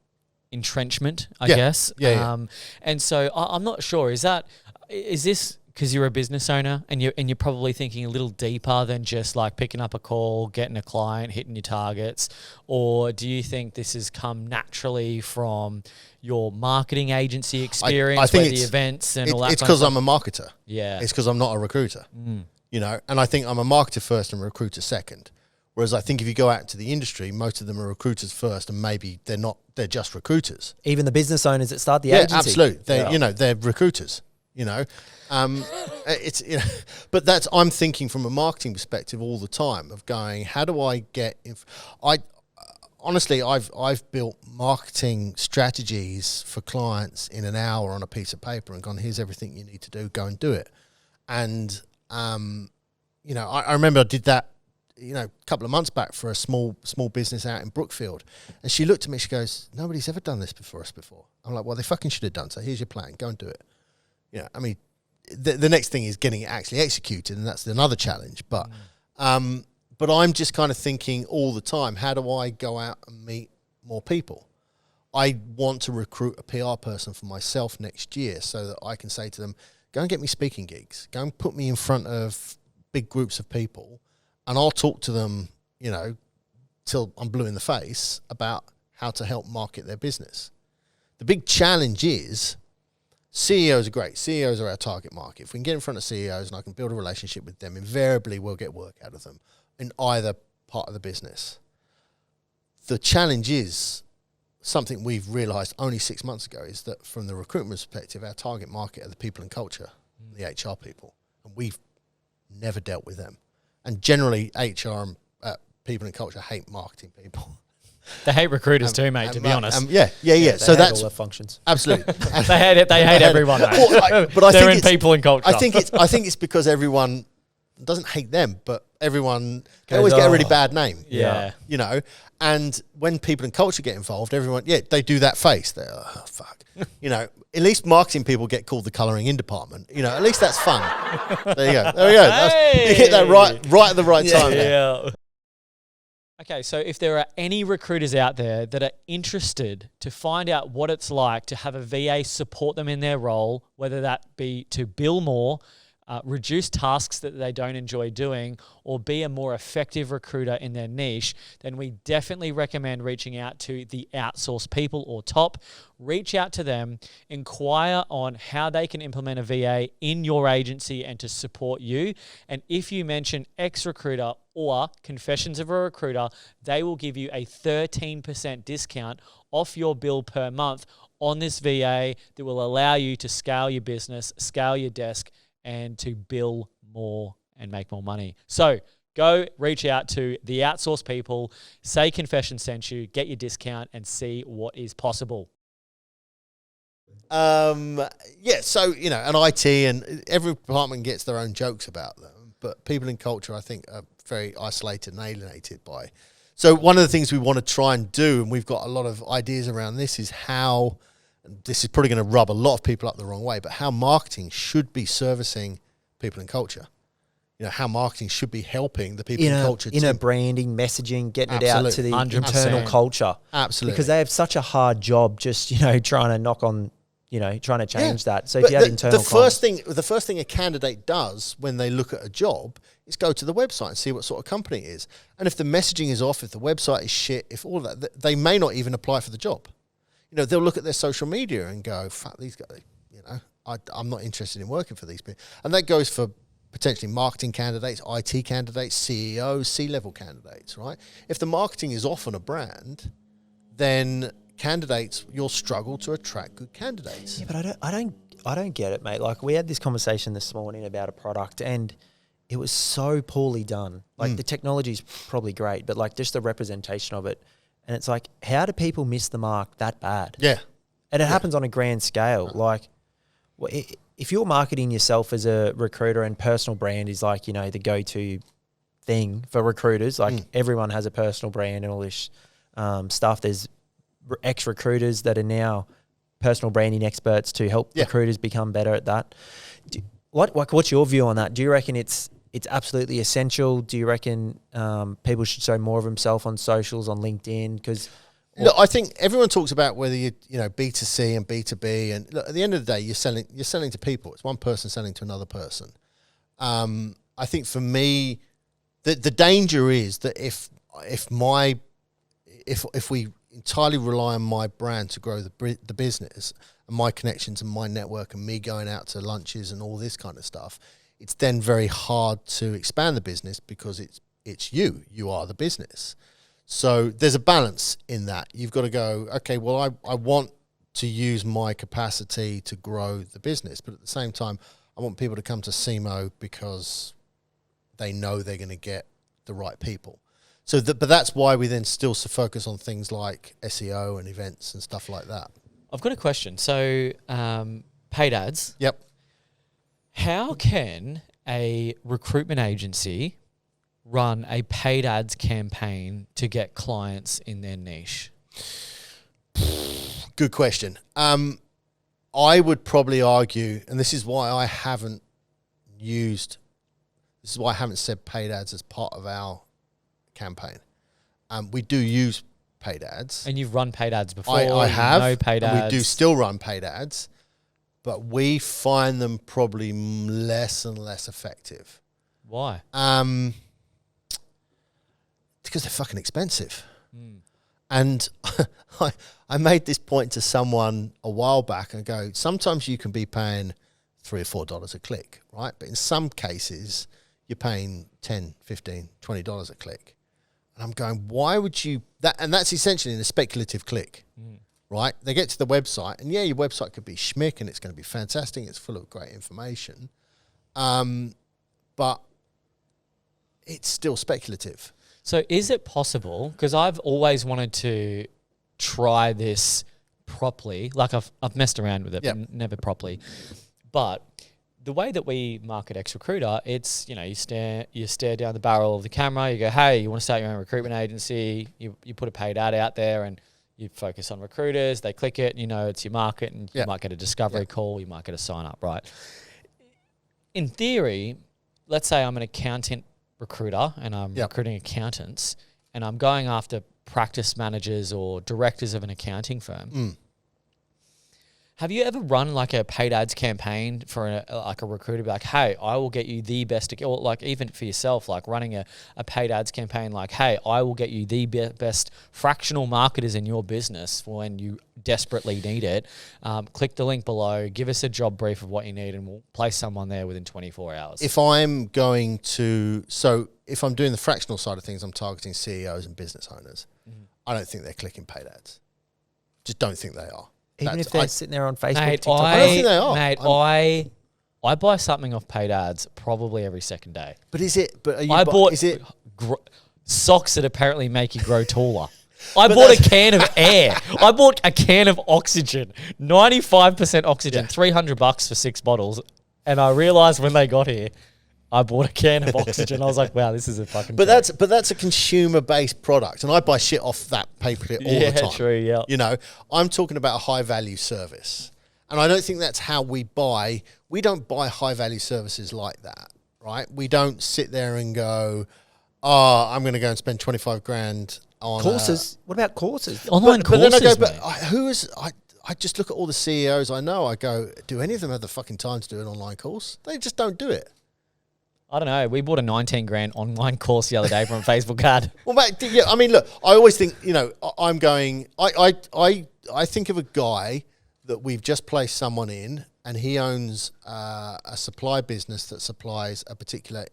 entrenchment, I guess. Yeah. And so I'm not sure. Is this because you're a business owner and you're probably thinking a little deeper than just like picking up a call, getting a client, hitting your targets, or do you think this has come naturally from your marketing agency experience, I think the events and all that? It's because I'm a marketer. Yeah, it's because I'm not a recruiter. And I think I'm a marketer first and a recruiter second. Whereas I think if you go out into the industry, most of them are recruiters first, and maybe they're not. They're just recruiters. Even the business owners that start the agency. Absolutely. They're recruiters. It's but that's I'm thinking from a marketing perspective all the time of going, how do I get? Honestly, I've built marketing strategies for clients in an hour on a piece of paper and gone, here's everything you need to do. Go and do it. And I remember I did that, a couple of months back for a small business out in Brookfield. And she looked at me, she goes, nobody's ever done this before us before. I'm like, well, they fucking should have done. So here's your plan. Go and do it. The next thing is getting it actually executed, and that's another challenge. But I'm just kind of thinking all the time, how do I go out and meet more people? I want to recruit a PR person for myself next year so that I can say to them, go and get me speaking gigs. Go and put me in front of big groups of people, and I'll talk to them, till I'm blue in the face about how to help market their business. The big challenge is CEOs are great. CEOs are our target market. If we can get in front of CEOs and I can build a relationship with them, invariably we'll get work out of them in either part of the business. The challenge is something we've realised only 6 months ago, is that from the recruitment perspective, our target market are the people and culture, the HR people, and we've never dealt with them. And generally, HR and people in culture hate marketing people. They hate recruiters too, mate, to be honest. Yeah. So that's all their functions. Absolutely. They hate it. They hate everyone, mate. Well, but they're in people and culture. I think it's because everyone doesn't hate them, but everyone, they always get a really bad name. Yeah. You know, and when people in culture get involved, everyone, they do that face. They're, oh, fuck. You know, at least marketing people get called the colouring in department. You know, at least that's fun. There you go. Hey. You hit that right at the right time. Yeah. Okay, so if there are any recruiters out there that are interested to find out what it's like to have a VA support them in their role, whether that be to bill more, reduce tasks that they don't enjoy doing, or be a more effective recruiter in their niche, then we definitely recommend reaching out to the Outsource People or TOP. Reach out to them, inquire on how they can implement a VA in your agency and to support you. And if you mention ex-recruiter or Confessions of a Recruiter, they will give you a 13% discount off your bill per month on this VA that will allow you to scale your business, scale your desk, and to bill more and make more money. So go reach out to the Outsource People, say Confession sent you, get your discount, and see what is possible. So, you know, and IT and every department gets their own jokes about them, but people in culture, I think, are very isolated and alienated by. So one of the things we want to try and do, and we've got a lot of ideas around this, is how, this is probably going to rub a lot of people up the wrong way, but how marketing should be servicing people in culture. You know, how marketing should be helping the people in culture. Inner branding, messaging, getting it out to the 100%. internal culture. Absolutely. Because they have such a hard job just, you know, trying to knock on, you know, trying to change that. So if you have internal the first thing a candidate does when they look at a job is go to the website and see what sort of company it is. And if the messaging is off, if the website is shit, if all that, they may not even apply for the job. You know, they'll look at their social media and go, fuck, these guys, you know, I'm not interested in working for these people. And that goes for potentially marketing candidates, IT candidates, CEOs, C-level candidates, right? If the marketing is off on a brand, then candidates, you'll struggle to attract good candidates. Yeah, but I don't get it, mate. Like, we had this conversation this morning about a product and it was so poorly done. Like, the technology is probably great, but like just the representation of it. And it's like, how do people miss the mark that bad? Yeah. And it happens on a grand scale. Like, if you're marketing yourself as a recruiter and personal brand is like, you know, the go-to thing for recruiters, like everyone has a personal brand and all this stuff. There's ex-recruiters that are now personal branding experts to help recruiters become better at that. What's your view on that? Do you reckon it's absolutely essential? Do you reckon people should show more of themselves on socials, on LinkedIn? Because look, I think everyone talks about whether you know B2C and B2B, and look, at the end of the day, you're selling to people. It's one person selling to another person. I think for me, the danger is that if we entirely rely on my brand to grow the business and my connections and my network and me going out to lunches and all this kind of stuff, it's then very hard to expand the business because it's you are the business. So there's a balance in that. You've got to go, okay, well, I want to use my capacity to grow the business, but at the same time, I want people to come to Cemoh because they know they're going to get the right people. So, but that's why we then still focus on things like SEO and events and stuff like that. I've got a question. So, paid ads. Yep. How can a recruitment agency run a paid ads campaign to get clients in their niche? Good question. I would probably argue, and this is why I haven't said paid ads as part of our campaign. We do use paid ads. And you've run paid ads before. I have. No paid ads. We do still run paid ads, but we find them probably less and less effective. Why? Because they're fucking expensive. And I made this point to someone a while back and go, sometimes you can be paying $3 or $4 a click, right? But in some cases, you're paying $10, $15, $20 a click. And I'm going, why would you... And that's essentially in a speculative click, right? They get to the website, and your website could be schmick, and it's going to be fantastic. It's full of great information. But it's still speculative. So is it possible, because I've always wanted to try this properly, like I've messed around with it, but never properly. But the way that we market X-Recruiter, it's, you know, you stare down the barrel of the camera, you go, hey, you want to start your own recruitment agency, you put a paid ad out there and you focus on recruiters, they click it, you know, it's your market, and you might get a discovery call, you might get a sign up, right? In theory, let's say I'm an accountant recruiter and I'm recruiting accountants and I'm going after practice managers or directors of an accounting firm. Have you ever run like a paid ads campaign for a recruiter? Be like, hey, I will get you the best, or like even for yourself, like running a paid ads campaign, like, hey, I will get you the best fractional marketers in your business for when you desperately need it. Click the link below, give us a job brief of what you need, and we'll place someone there within 24 hours. If I'm doing the fractional side of things, I'm targeting CEOs and business owners. I don't think they're clicking paid ads. Just don't think they are. Even if they're sitting there on Facebook, mate, TikTok. I don't think they are. Mate, I buy something off paid ads probably every second day. But is it? But are you? I bought socks that apparently make you grow taller. I bought a can of air. I bought a can of oxygen, 95% oxygen, $300 for 6 bottles. And I realized when they got here, I bought a can of oxygen. I was like, wow, this is a fucking. But that's a consumer-based product, and I buy shit off that pay-per-click all the time. True, yeah. You know, I'm talking about a high-value service, and I don't think that's how we buy. We don't buy high-value services like that, right? We don't sit there and go, "Oh, I'm going to go and spend 25 grand on courses." What about courses? Online courses, but then I go, mate. I just look at all the CEOs I know. I go, do any of them have the fucking time to do an online course? They just don't do it. I don't know. We bought a 19 grand online course the other day from a Facebook ad. Well, mate, yeah, I mean, look, I always think, you know, I think of a guy that we've just placed someone in, and he owns a supply business that supplies a particular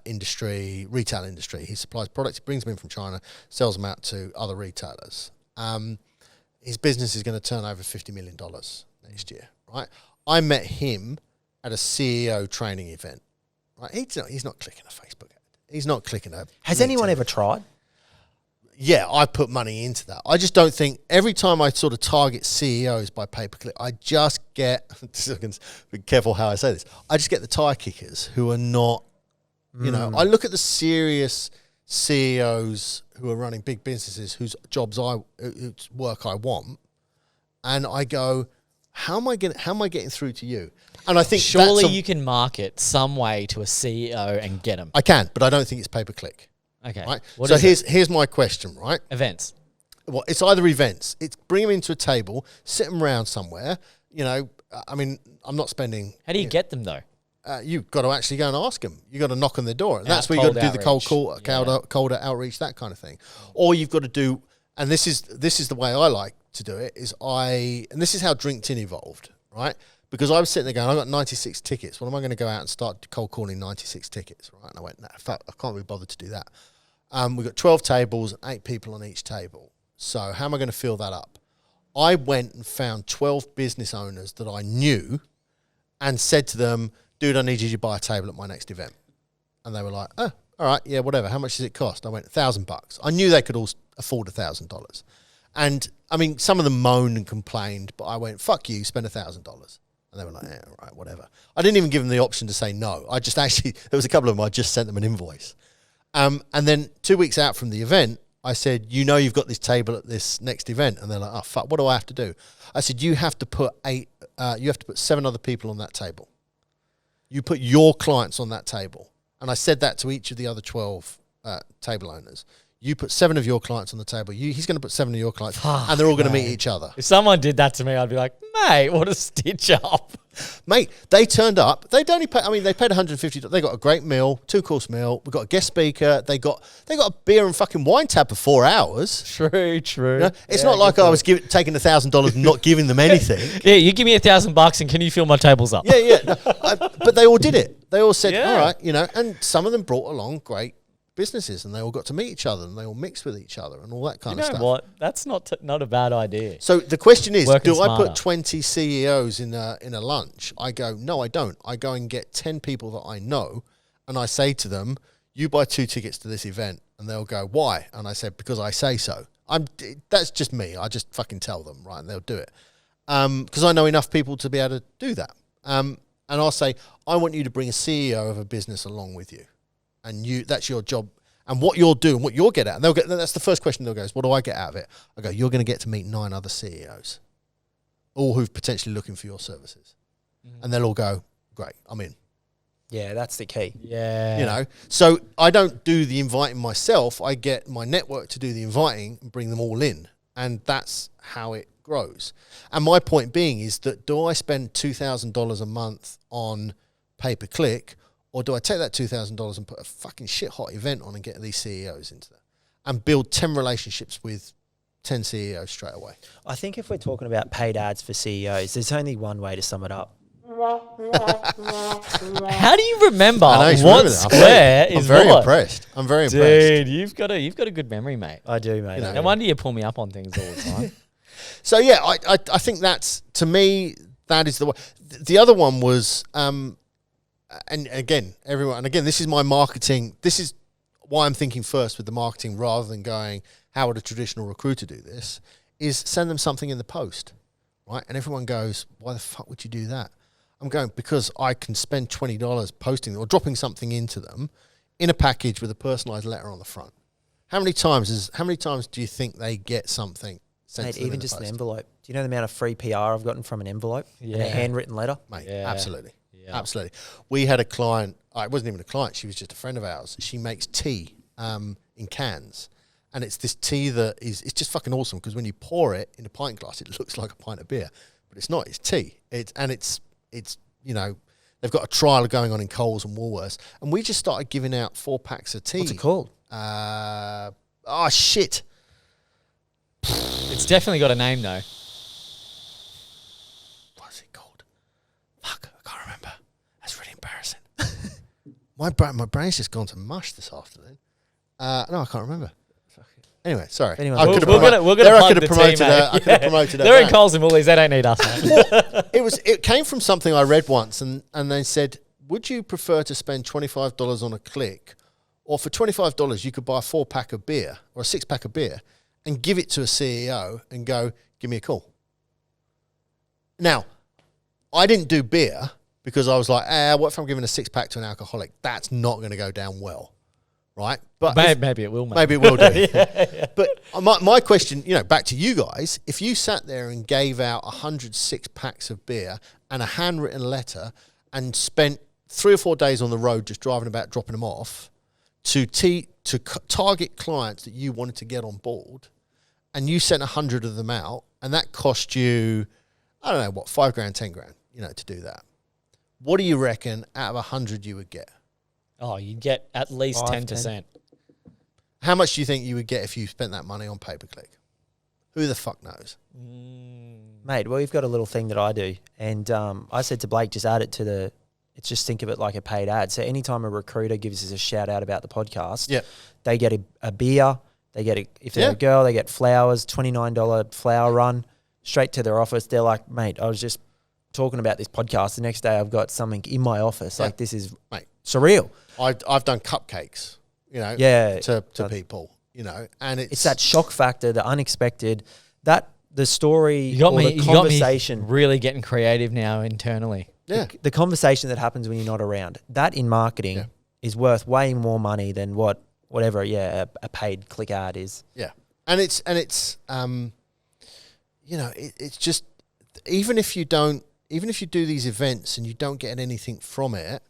industry, retail industry. He supplies products, brings them in from China, sells them out to other retailers. His business is going to turn over $50 million next year, right? I met him at a CEO training event. Right, he's not clicking a Facebook ad. He's not clicking a. Has anyone ever tried? Yeah, I put money into that. I just don't think every time I sort of target CEOs by pay-per-click, I just get. Be careful how I say this. I just get the tire kickers who are not. You know, I look at the serious CEOs who are running big businesses whose work I want, and I go, how am I getting through to you? And I think surely you can market some way to a CEO and get them. I can, but I don't think it's pay-per-click. Okay. Right? So here's my question, right? Events. Well, it's either events. It's bring them into a table, sit them around somewhere. You know, I mean, I'm not spending. How do you get them though? You've got to actually go and ask them. You've got to knock on their door. And that's where you've got to do the cold outreach, that kind of thing. Or you've got to do, and this is the way I like to do it, and this is how dreamt evolved, right? Because I was sitting there going, I've got 96 tickets. What am I going to go out and start cold calling 96 tickets, right? And I went, in fact, I can't be bothered to do that. We've got 12 tables and 8 people on each table. So how am I going to fill that up? I went and found 12 business owners that I knew and said to them, dude, I need you to buy a table at my next event. And they were like, oh, all right, yeah, whatever. How much does it cost? I went, $1,000. I knew they could all afford $1,000. And, I mean, some of them moaned and complained, but I went, fuck you, spend $1,000. And they were like, yeah, all right, whatever. I didn't even give them the option to say no. I just actually, there was a couple of them, I just sent them an invoice. And then 2 weeks out from the event, I said, you know you've got this table at this next event. And they're like, oh, fuck, what do I have to do? I said, you have to put 7 other people on that table. You put your clients on that table. And I said that to each of the other 12 table owners. You put 7 of your clients on the table. He's going to put 7 of your clients, and they're all going to meet each other. If someone did that to me, I'd be like, mate, what a stitch up. Mate, they turned up. They'd only pay. I mean, they paid $150. They got a great meal, 2-course meal. We got a guest speaker. They got a beer and fucking wine tab for 4 hours. True. You know? It's not like I was taking $1,000 and not giving them anything. Yeah, you give me $1,000 and can you fill my tables up? Yeah. No, but they all did it. They all said, all right, you know. And some of them brought along great businesses, and they all got to meet each other, and they all mixed with each other, and all that kind of stuff. You know what? That's not a bad idea. So the question is, Working do smarter. I put 20 CEOs in a lunch? I go, no, I don't. I go and get 10 people that I know, and I say to them, you buy 2 tickets to this event, and they'll go, why? And I said, because I say so. That's just me. I just fucking tell them, right? And they'll do it. Because I know enough people to be able to do that. And I'll say, I want you to bring a CEO of a business along with you. And that's your job. And what you'll do and what you'll get out. And that's the first question they'll go is, what do I get out of it? I go, you're going to get to meet 9 other CEOs, all who've potentially looking for your services. And they'll all go, great, I'm in. Yeah, that's the key. Yeah. You know, so I don't do the inviting myself. I get my network to do the inviting and bring them all in. And that's how it grows. And my point being is that, do I spend $2,000 a month on pay-per-click, or do I take that $2,000 and put a fucking shit hot event on and get these CEOs into that and build 10 relationships with 10 CEOs straight away? I think if we're talking about paid ads for CEOs, there's only one way to sum it up. How do you remember I know, what square is I'm very what? impressed. I'm very impressed. Dude, you've got a good memory, mate. I do, mate. You know. No wonder you pull me up on things all the time. So yeah, I think that's, to me, that is the way. The other one was, and again, this is my marketing. This is why I'm thinking first with the marketing rather than going, how would a traditional recruiter do this? Is send them something in the post, right? And everyone goes, why the fuck would you do that? I'm going, because I can spend $20 posting or dropping something into them in a package with a personalised letter on the front. How many times do you think they get something sent to them even in the just post? an envelope. Do you know the amount of free PR I've gotten from an envelope? Yeah. And a handwritten letter? Mate, Yeah. absolutely. Yeah. Absolutely. We had a client, it wasn't even a client, she was just a friend of ours. She makes tea in cans. And it's this tea that it's just fucking awesome, because when you pour it in a pint glass, it looks like a pint of beer. But it's not, it's tea. It's you know, they've got a trial going on in Coles and Woolworths. And we just started giving out 4 packs of tea. What's it called? Shit. It's definitely got a name though. What's it called? Fuck, I can't remember. That's really embarrassing. My brain's just gone to mush this afternoon. No, I can't remember. Anyway, sorry. Anyway, We're gonna plug the promoted team, I mate. could have promoted They're in that. Coles and Woolies. They don't need us, mate. It came from something I read once, and they said, would you prefer to spend $25 on a click, or for $25 you could buy a 4-pack of beer or a 6-pack of beer and give it to a CEO and go, give me a call. Now, I didn't do beer because I was like, what if I'm giving a 6-pack to an alcoholic? That's not going to go down well, right? But Maybe it will, mate. maybe it will do. But my question, back to you guys, if you sat there and gave out 106 packs of beer and a handwritten letter and spent 3 or 4 days on the road just driving about, dropping them off, to target clients that you wanted to get on board, and you sent 100 of them out, and that cost you, I don't know, what, 5 grand, 10 grand, to do that. What do you reckon out of 100 you would get? Oh, you'd get at least 10%. How much do you think you would get if you spent that money on pay-per-click? Who the fuck knows? Mate, well, you've got a little thing that I do. And I said to Blake, just add it to just think of it like a paid ad. So anytime a recruiter gives us a shout out about the podcast, they get a beer. They get if they're a girl, they get flowers, $29 flower run straight to their office. They're like, mate, I was just talking about this podcast. The next day I've got something in my office. Like, this is surreal. I've done cupcakes, to people, and it's that shock factor, the unexpected, that the story, you got or me, the conversation. You got me really getting creative now internally. Yeah. The conversation that happens when you're not around, that in marketing is worth way more money than whatever a paid click ad is. Yeah. And it's just, even if you do these events and you don't get anything from it,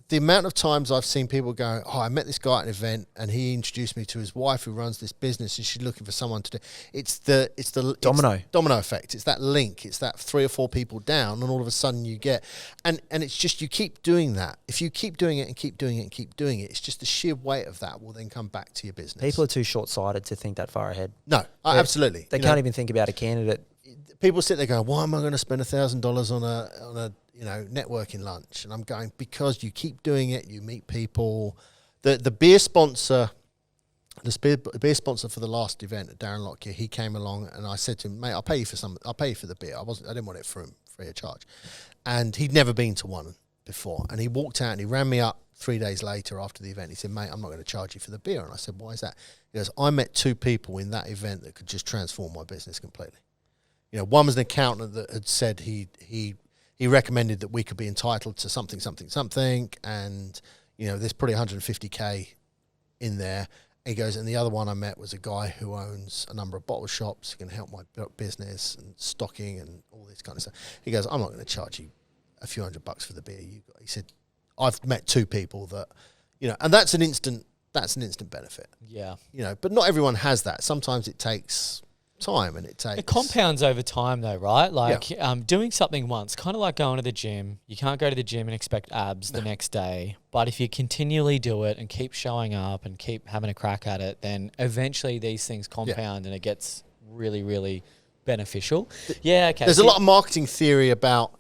the amount of times I've seen people go, I met this guy at an event and he introduced me to his wife who runs this business and she's looking for someone to do. It's the domino effect. It's that link. It's that 3 or 4 people down, and all of a sudden you get, and it's just, you keep doing that. If you keep doing it and keep doing it and keep doing it, it's just the sheer weight of that will then come back to your business. People are too short-sighted to think that far ahead. No, absolutely. They can't even think about a candidate. People sit there going, why am I going to spend $1,000 on a networking lunch? And I'm going, because you keep doing it, you meet people. The beer sponsor, beer sponsor for the last event, Darren Lockyer, he came along and I said to him, mate, I'll pay you for the beer. I didn't want it for him free of charge. And he'd never been to one before. And he walked out and he ran me up 3 days later after the event, he said, mate, I'm not going to charge you for the beer. And I said, why is that? He goes, I met 2 people in that event that could just transform my business completely. You know, one was an accountant that had said he recommended that we could be entitled to something, and, you know, there's probably 150K in there. He goes, and the other one I met was a guy who owns a number of bottle shops, who can help my business and stocking and all this kind of stuff. He goes, I'm not going to charge you a few $100 for the beer you got. He said, I've met 2 people that, you know, and that's an instant benefit. Yeah. You know, but not everyone has that. Sometimes it takes time and it compounds over time though, right? Like doing something once, kind of like going to the gym. You can't go to the gym and expect abs the next day. But if you continually do it and keep showing up and keep having a crack at it, then eventually these things compound and it gets really, really beneficial. Yeah, okay. There's a lot of marketing theory about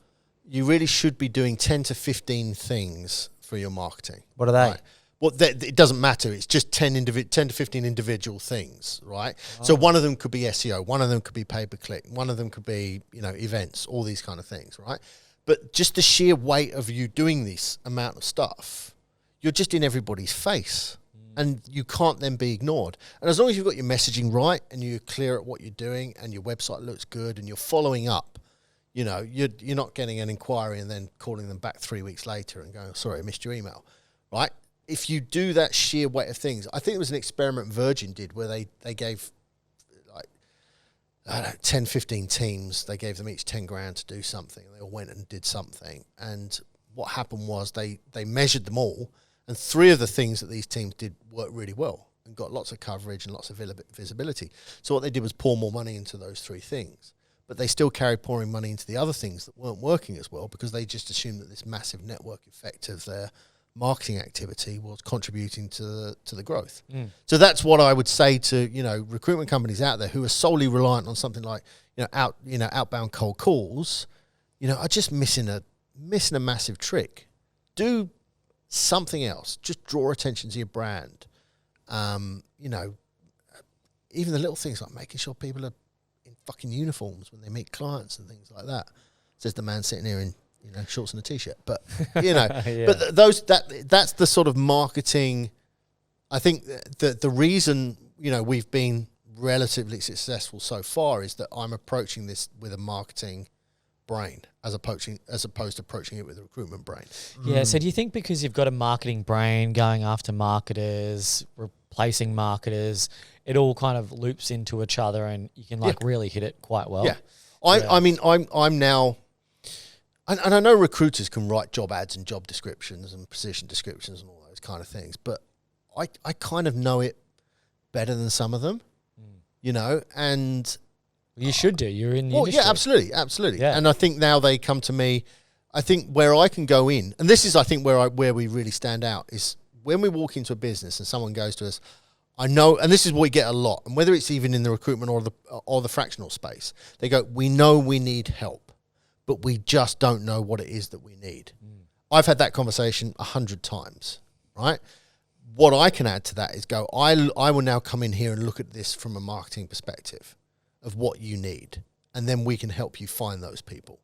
you really should be doing 10 to 15 things for your marketing. What are they? Right? Well, it doesn't matter. It's just 10 to 15 individual things, right? Oh. So one of them could be SEO. One of them could be pay-per-click. One of them could be, you know, events, all these kind of things, right? But just the sheer weight of you doing this amount of stuff, you're just in everybody's face. And you can't then be ignored. And as long as you've got your messaging right and you're clear at what you're doing and your website looks good and you're following up, you know, you're not getting an inquiry and then calling them back 3 weeks later and going, sorry, I missed your email, right? If you do that sheer weight of things, I think it was an experiment Virgin did where they gave like, I don't know, 10, 15 teams, they gave them each 10 grand to do something. They all went and did something. And what happened was they measured them all, and 3 of the things that these teams did worked really well and got lots of coverage and lots of visibility. So what they did was pour more money into those 3 things. But they still carried pouring money into the other things that weren't working as well because they just assumed that this massive network effect of their marketing activity was contributing to the growth. So that's what I would say to, you know, recruitment companies out there who are solely reliant on something like, outbound cold calls, you know, are just missing a massive trick. Do something else. Just draw attention to your brand. You know, even the little things like making sure people are in fucking uniforms when they meet clients and things like that. Says the man sitting here in, you know, shorts and a t-shirt, but you know, but that's the sort of marketing. I think the reason, you know, we've been relatively successful so far is that I'm approaching this with a marketing brain as opposed to approaching it with a recruitment brain. Yeah. So do you think because you've got a marketing brain going after marketers, replacing marketers, it all kind of loops into each other and you can really hit it quite well? Yeah. I mean, I'm now. And I know recruiters can write job ads and job descriptions and position descriptions and all those kind of things, but I kind of know it better than some of them, you know, and... You should do. You're in the industry. Yeah, absolutely. Yeah. And I think now they come to me, I think where I can go in, and this is, I think, where we really stand out, is when we walk into a business and someone goes to us, I know, and this is what we get a lot, and whether it's even in the recruitment or the fractional space, they go, we know we need help, but we just don't know what it is that we need. I've had that conversation 100 times, right? What I can add to that is go, I will now come in here and look at this from a marketing perspective of what you need, and then we can help you find those people.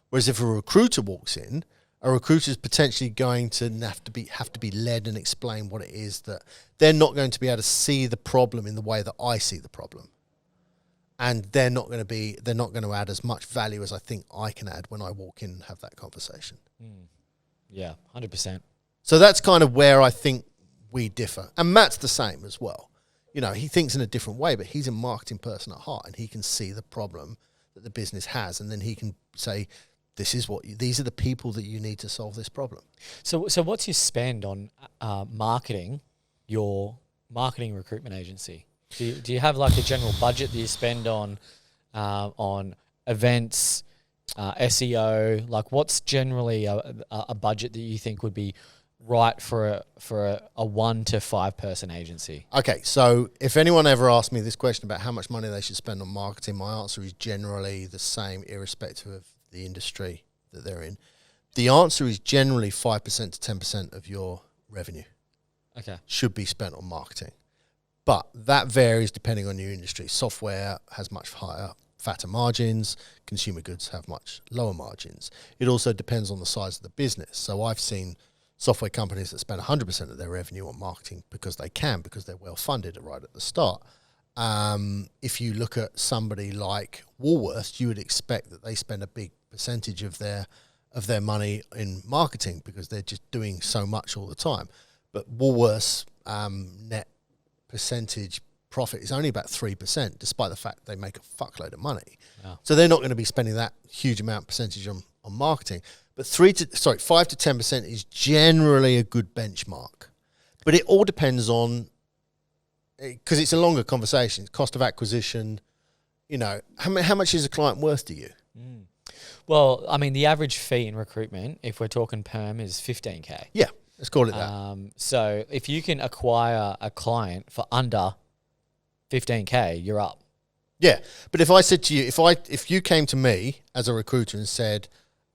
Whereas if a recruiter walks in, a recruiter is potentially going to have to be led and explain what it is that they're not going to be able to see the problem in the way that I see the problem. And they're not going to add as much value as I think I can add when I walk in and have that conversation. Yeah, 100%. So that's kind of where I think we differ. And Matt's the same as well. You know, he thinks in a different way, but he's a marketing person at heart and he can see the problem that the business has. And then he can say, these are the people that you need to solve this problem. So what's your spend on marketing your marketing recruitment agency? Do you have like a general budget that you spend on events, SEO? Like, what's generally a budget that you think would be right for a 1 to 5 person agency? Okay, so if anyone ever asked me this question about how much money they should spend on marketing, my answer is generally the same, irrespective of the industry that they're in. The answer is generally 5% to 10% of your revenue. Okay, should be spent on marketing. But that varies depending on your industry. Software has much higher, fatter margins. Consumer goods have much lower margins. It also depends on the size of the business. So I've seen software companies that spend 100% of their revenue on marketing because they can, because they're well funded right at the start. If you look at somebody like Woolworths, you would expect that they spend a big percentage of their money in marketing because they're just doing so much all the time. But Woolworths' net percentage profit is only about 3%, despite the fact they make a fuckload of money. Wow. So they're not going to be spending that huge amount percentage on marketing. But 5 to 10% is generally a good benchmark. But it all depends on, because it's a longer conversation, cost of acquisition, how much is a client worth to you? Mm. Well, I mean, the average fee in recruitment, if we're talking perm, is $15K. Yeah, let's call it that. So if you can acquire a client for under $15K, you're up. Yeah, but if I said to you, if you came to me as a recruiter and said,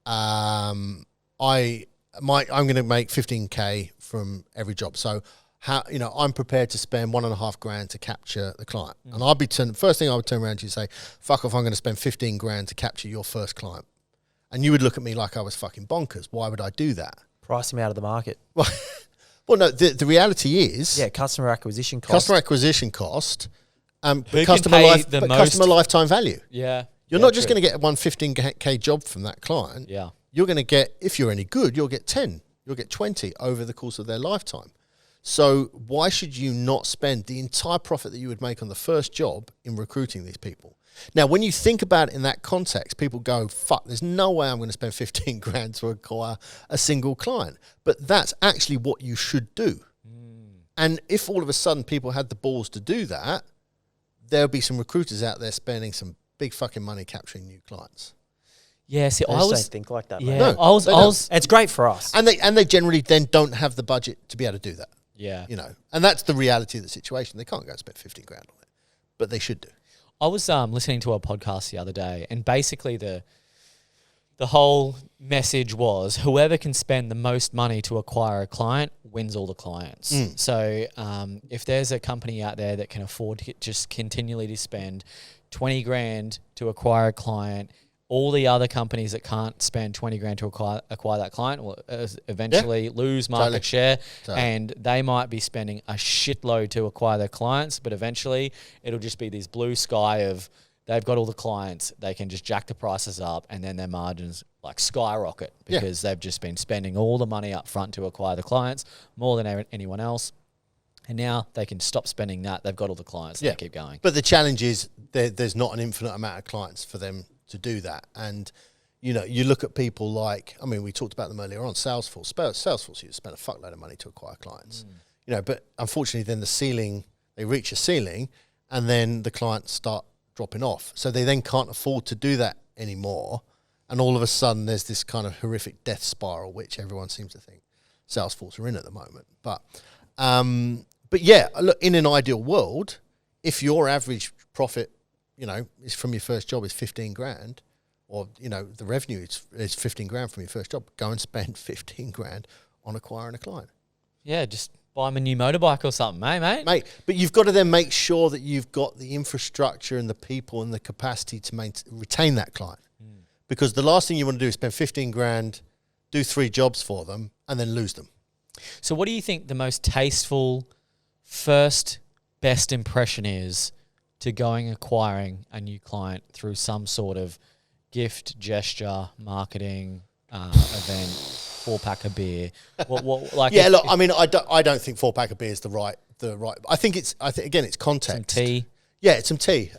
I'm going to make $15K from every job, so I'm prepared to spend $1,500 to capture the client, and I'd be first thing I would turn around to you and say, fuck off, I'm going to spend $15,000 to capture your first client, and you would look at me like I was fucking bonkers. Why would I do that? Price him out of the market. Well, no. The reality is, customer acquisition cost. Customer lifetime value. Yeah. You're not just going to get one $15K job from that client. Yeah. You're going to get, if you're any good, you'll get 10. You'll get 20 over the course of their lifetime. So why should you not spend the entire profit that you would make on the first job in recruiting these people? Now, when you think about it in that context, people go, fuck, there's no way I'm going to spend $15,000 to acquire a single client. But that's actually what you should do. And if all of a sudden people had the balls to do that, there'll be some recruiters out there spending some big fucking money capturing new clients. Yeah, see, I don't think like that. Yeah, mate. No, it's great for us, and they generally then don't have the budget to be able to do that. Yeah, and that's the reality of the situation. They can't go and spend $15,000 on it, but they should do. I was listening to a podcast the other day, and basically the whole message was whoever can spend the most money to acquire a client wins all the clients. So if there's a company out there that can afford to just continually to spend $20,000 to acquire a client, all the other companies that can't spend $20,000 to acquire that client will eventually lose market share, and they might be spending a shitload to acquire their clients, but eventually it'll just be this blue sky of they've got all the clients, they can just jack the prices up, and then their margins like skyrocket because they've just been spending all the money up front to acquire the clients more than anyone else. And now they can stop spending that. They've got all the clients. They keep going. But the challenge is there's not an infinite amount of clients for them to do that. And, you look at people like, we talked about them earlier on, Salesforce. Salesforce used to spend a fuckload of money to acquire clients. But unfortunately then they reach a ceiling, and then the clients start dropping off. So they then can't afford to do that anymore. And all of a sudden there's this kind of horrific death spiral, which everyone seems to think Salesforce are in at the moment. But yeah, look, in an ideal world, if your average profit, is from your first job is $15,000, or, the revenue is $15,000 from your first job, go and spend $15,000 on acquiring a client. Yeah, just buy them a new motorbike or something, mate. Mate, but you've got to then make sure that you've got the infrastructure and the people and the capacity to retain that client. Because the last thing you want to do is spend $15,000, do 3 jobs for them, and then lose them. So what do you think the most tasteful first best impression is to acquiring a new client through some sort of gift, gesture, marketing, event, 4-pack of beer? Yeah, look, I don't think 4-pack of beer is the right. I think it's context. Some tea. Yeah, it's some tea.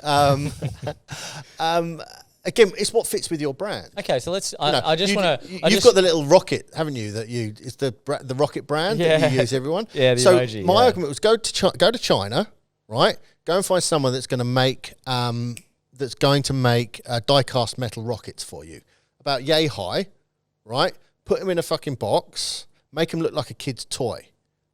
Again, it's what fits with your brand. Okay, so let's. I just want to. You've got the little rocket, haven't you? It's the rocket brand that you use, everyone. Yeah, the emoji. My argument was go to China, right? Go and find someone that's going to make die-cast metal rockets for you, about yay high, right? Put them in a fucking box, make them look like a kid's toy.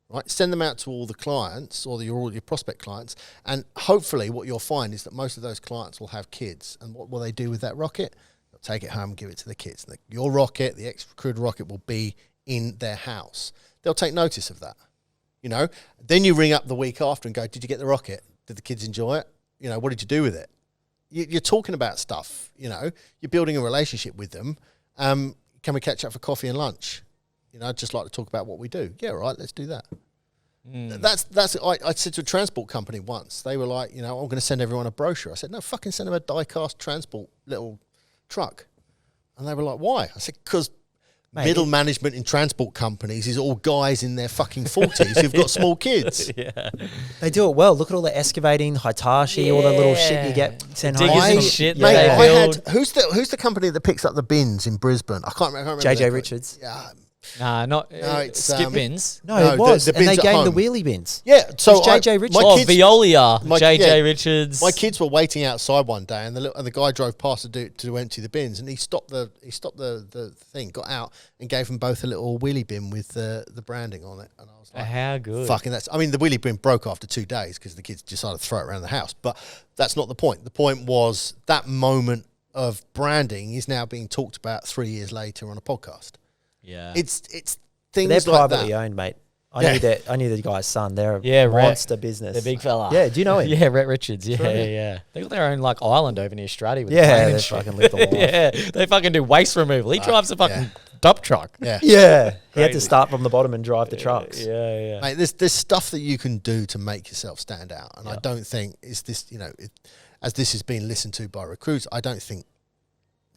Right, send them out to all the clients or all your prospect clients, and hopefully what you'll find is that most of those clients will have kids. And what will they do with that rocket? They'll take it home and give it to the kids. Your rocket, the ex-recruiter rocket, will be in their house. They'll take notice of that. Then you ring up the week after and go, did you get the rocket? Did the kids enjoy it? What did you do with it? You're talking about stuff, you're building a relationship with them. Can we catch up for coffee and lunch? I'd just like to talk about what we do. Yeah, right, let's do that. That's. I said to a transport company once. They were like, I'm going to send everyone a brochure. I said, no, fucking send them a die-cast transport little truck. And they were like, why? I said, because middle management in transport companies is all guys in their fucking 40s who've got small kids. Yeah. They do it well. Look at all the excavating, Hitachi, all the little shit you get sent home. Diggers and shit Mate, that they build. who's the company that picks up the bins in Brisbane? I can't remember. JJ Richards. Yeah. Nah, not it's, skip bins. No, it was. The and they bins at gave the home. wheelie bins. Yeah, so JJ Richards. Veolia, my- JJ yeah. Richards. My kids were waiting outside one day, and the guy drove past to empty the bins, and he stopped the thing, got out, and gave them both a little wheelie bin with the branding on it. And I was like, How good. fucking that's. I mean, the wheelie bin broke after 2 days because the kids decided to throw it around the house. But that's not the point. The point was that moment of branding is now being talked about 3 years later on a podcast. Yeah. It's They're things like privately that. owned, mate. I knew the guy's son. They're a Yeah, Rhett. monster business. The big fella. Yeah, do you know him? Yeah, Rhett Richards. Yeah, True. yeah. They got their own like island over near Australia. With Yeah, the they and shit. fucking live the life. Yeah, they fucking do waste removal. He drives a fucking dump truck. Yeah. Yeah. He had to Crazy. start from the bottom and drive the trucks. Yeah, yeah. Mate, there's stuff that you can do to make yourself stand out, and I don't think as this has been listened to by recruits, I don't think.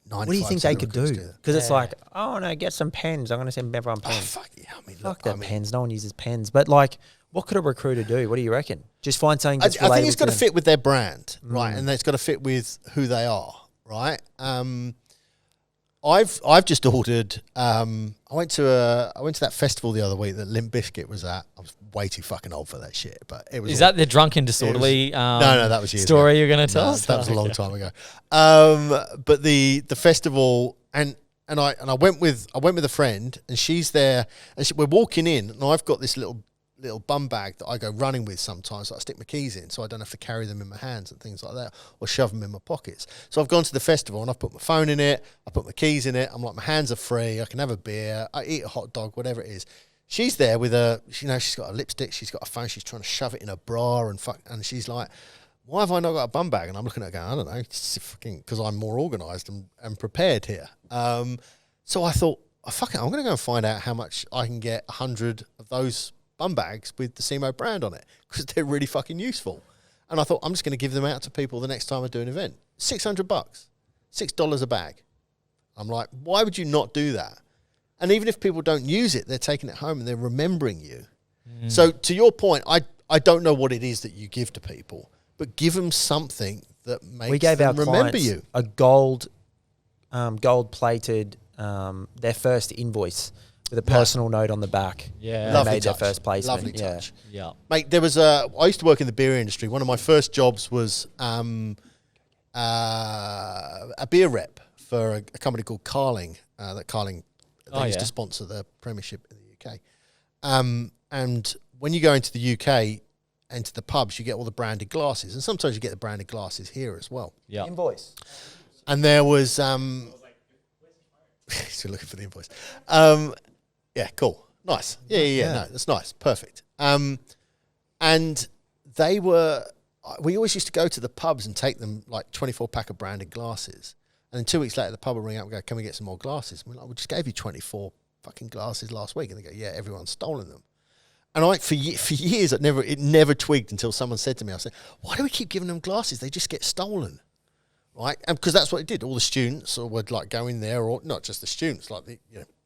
What do you think they could do? Because it's like, oh no, get some pens. I'm going to send everyone Oh, pens. fuck yeah! I mean, Fuck look, that pens. No one uses pens. But like, what could a recruiter do? What do you reckon? Just find something that's I think it's relatable got to them. fit with their brand, right? And it's got to fit with who they are, right? I've just ordered. I went to that festival the other week that Limp Bizkit was at. I was way too fucking old for that shit, but it was. Is that the drunken disorderly? No, that was years story ago. you're going to tell No, us. that was a long time ago. But the festival and I went with a friend, and she's there, and we're walking in, and I've got this little bum bag that I go running with sometimes, that I stick my keys in, so I don't have to carry them in my hands and things like that, or shove them in my pockets. So I've gone to the festival and I've put my phone in it, I put my keys in it. I'm like, my hands are free. I can have a beer. I eat a hot dog, whatever it is. She's there with she's got a lipstick, she's got a phone, she's trying to shove it in her bra and she's like, why have I not got a bum bag? And I'm looking at her going, I don't know, it's fucking because I'm more organised and prepared here. So I thought, oh, fuck it, I'm going to go and find out how much I can get 100 of those bum bags with the Cemoh brand on it, because they're really fucking useful. And I thought, I'm just going to give them out to people the next time I do an event. $600, $6 a bag. I'm like, why would you not do that? And even if people don't use it, they're taking it home and they're remembering you. So to your point, I don't know what it is that you give to people, but give them something that makes them remember you. A gold plated their first invoice with a personal note on the back. Yeah. They Lovely made their touch. first placement. Lovely yeah. touch. Yeah. Mate, I used to work in the beer industry. One of my first jobs was a beer rep for a company called Carling. That Carling used to sponsor the Premiership in the UK. And when you go into the UK, into the pubs, you get all the branded glasses. And sometimes you get the branded glasses here as well. Yeah. Invoice. And there was... still looking for the invoice. Yeah, cool. Nice. Yeah. No, that's nice. Perfect. And we always used to go to the pubs and take them like 24-pack of branded glasses. And then 2 weeks later, the pub will ring up and go, can we get some more glasses? And we're like, we just gave you 24 fucking glasses last week. And they go, yeah, everyone's stolen them. And for years, it never twigged until someone said to me, I said, why do we keep giving them glasses? They just get stolen. Right? And because that's what it did. All the students would like go in there, or not just the students, like the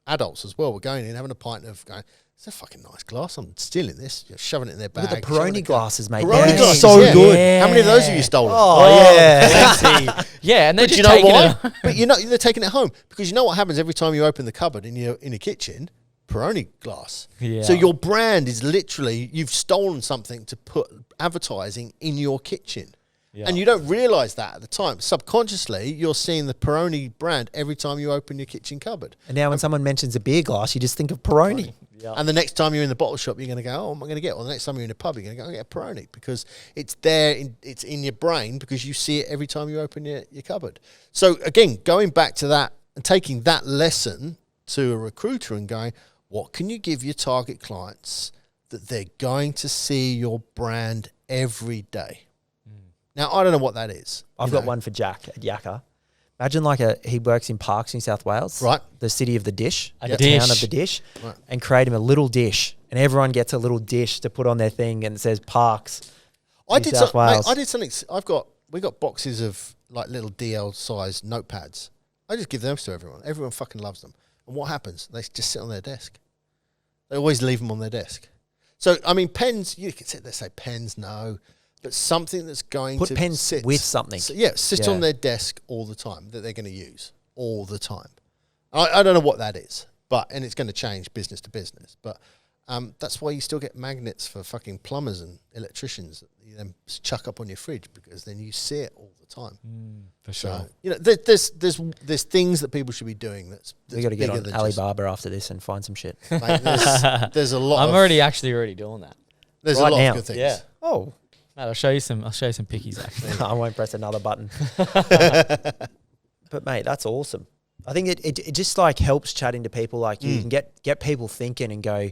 adults as well, were going in, having a pint of going, it's a fucking nice glass. I'm stealing this. You're shoving it in their bag. Look at the Peroni glasses, mate. Peroni They're glasses, so yeah. good. Yeah. How many of those have you stolen? Oh, yeah. Yeah, and they're But just you know taking why? it. But they're taking it home, because you know what happens every time you open the cupboard in your kitchen? Peroni glass. Yeah. So your brand is literally, you've stolen something to put advertising in your kitchen. Yeah. And you don't realise that at the time. Subconsciously, you're seeing the Peroni brand every time you open your kitchen cupboard. And now when someone mentions a beer glass, you just think of Peroni. Yeah. And the next time you're in the bottle shop, you're going to go, oh, what am I going to get? Or the next time you're in a pub, you're going to go, get a Peroni, because it's there, it's in your brain, because you see it every time you open your cupboard. So again, going back to that and taking that lesson to a recruiter and going, what can you give your target clients that they're going to see your brand every day? Now, I don't know what that is. I've got one for Jack at Yakka. Imagine he works in Parks, New South Wales. Right. The city of the dish. A the dish. town of the dish. Right. And create him a little dish. And everyone gets a little dish to put on their thing and it says Parks. I did something. We got boxes of like little DL sized notepads. I just give those to everyone. Everyone fucking loves them. And what happens? They just sit on their desk. They always leave them on their desk. So, I mean, pens, you can sit there and say pens, no. But something that's going Put to pens sit with something. Sit on their desk all the time that they're going to use all the time. I don't know what that is, and it's going to change business to business. But that's why you still get magnets for fucking plumbers and electricians that you then chuck up on your fridge because then you see it all the time. For sure. So, there's things that people should be doing that's We got to get bigger on than Alibaba after this and find some shit. Mate, there's a lot. I'm already doing that. There's right a lot now. of good things. Yeah. Oh, Mate, I'll show you some pickies actually. I won't press another button. But mate, that's awesome. I think it just like helps chatting to people like you. You can get people thinking and go,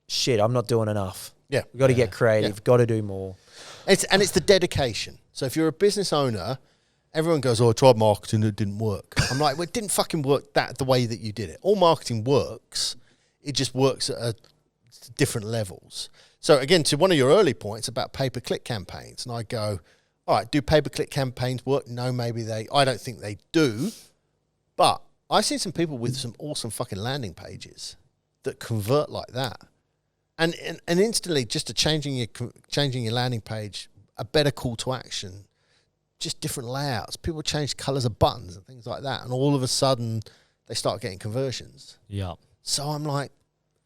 shit, I'm not doing enough. Yeah. We've got to get creative, got to do more. It's the dedication. So if you're a business owner, everyone goes, I tried marketing, it didn't work. I'm like, well, it didn't fucking work the way that you did it. All marketing works. It just works at different levels. So again, to one of your early points about pay-per-click campaigns, and I go, all right, do pay-per-click campaigns work? No, I don't think they do. But I've seen some people with some awesome fucking landing pages that convert like that. And instantly, just changing your landing page, a better call to action, just different layouts. People change colours of buttons and things like that, and all of a sudden, they start getting conversions. Yeah. So I'm like,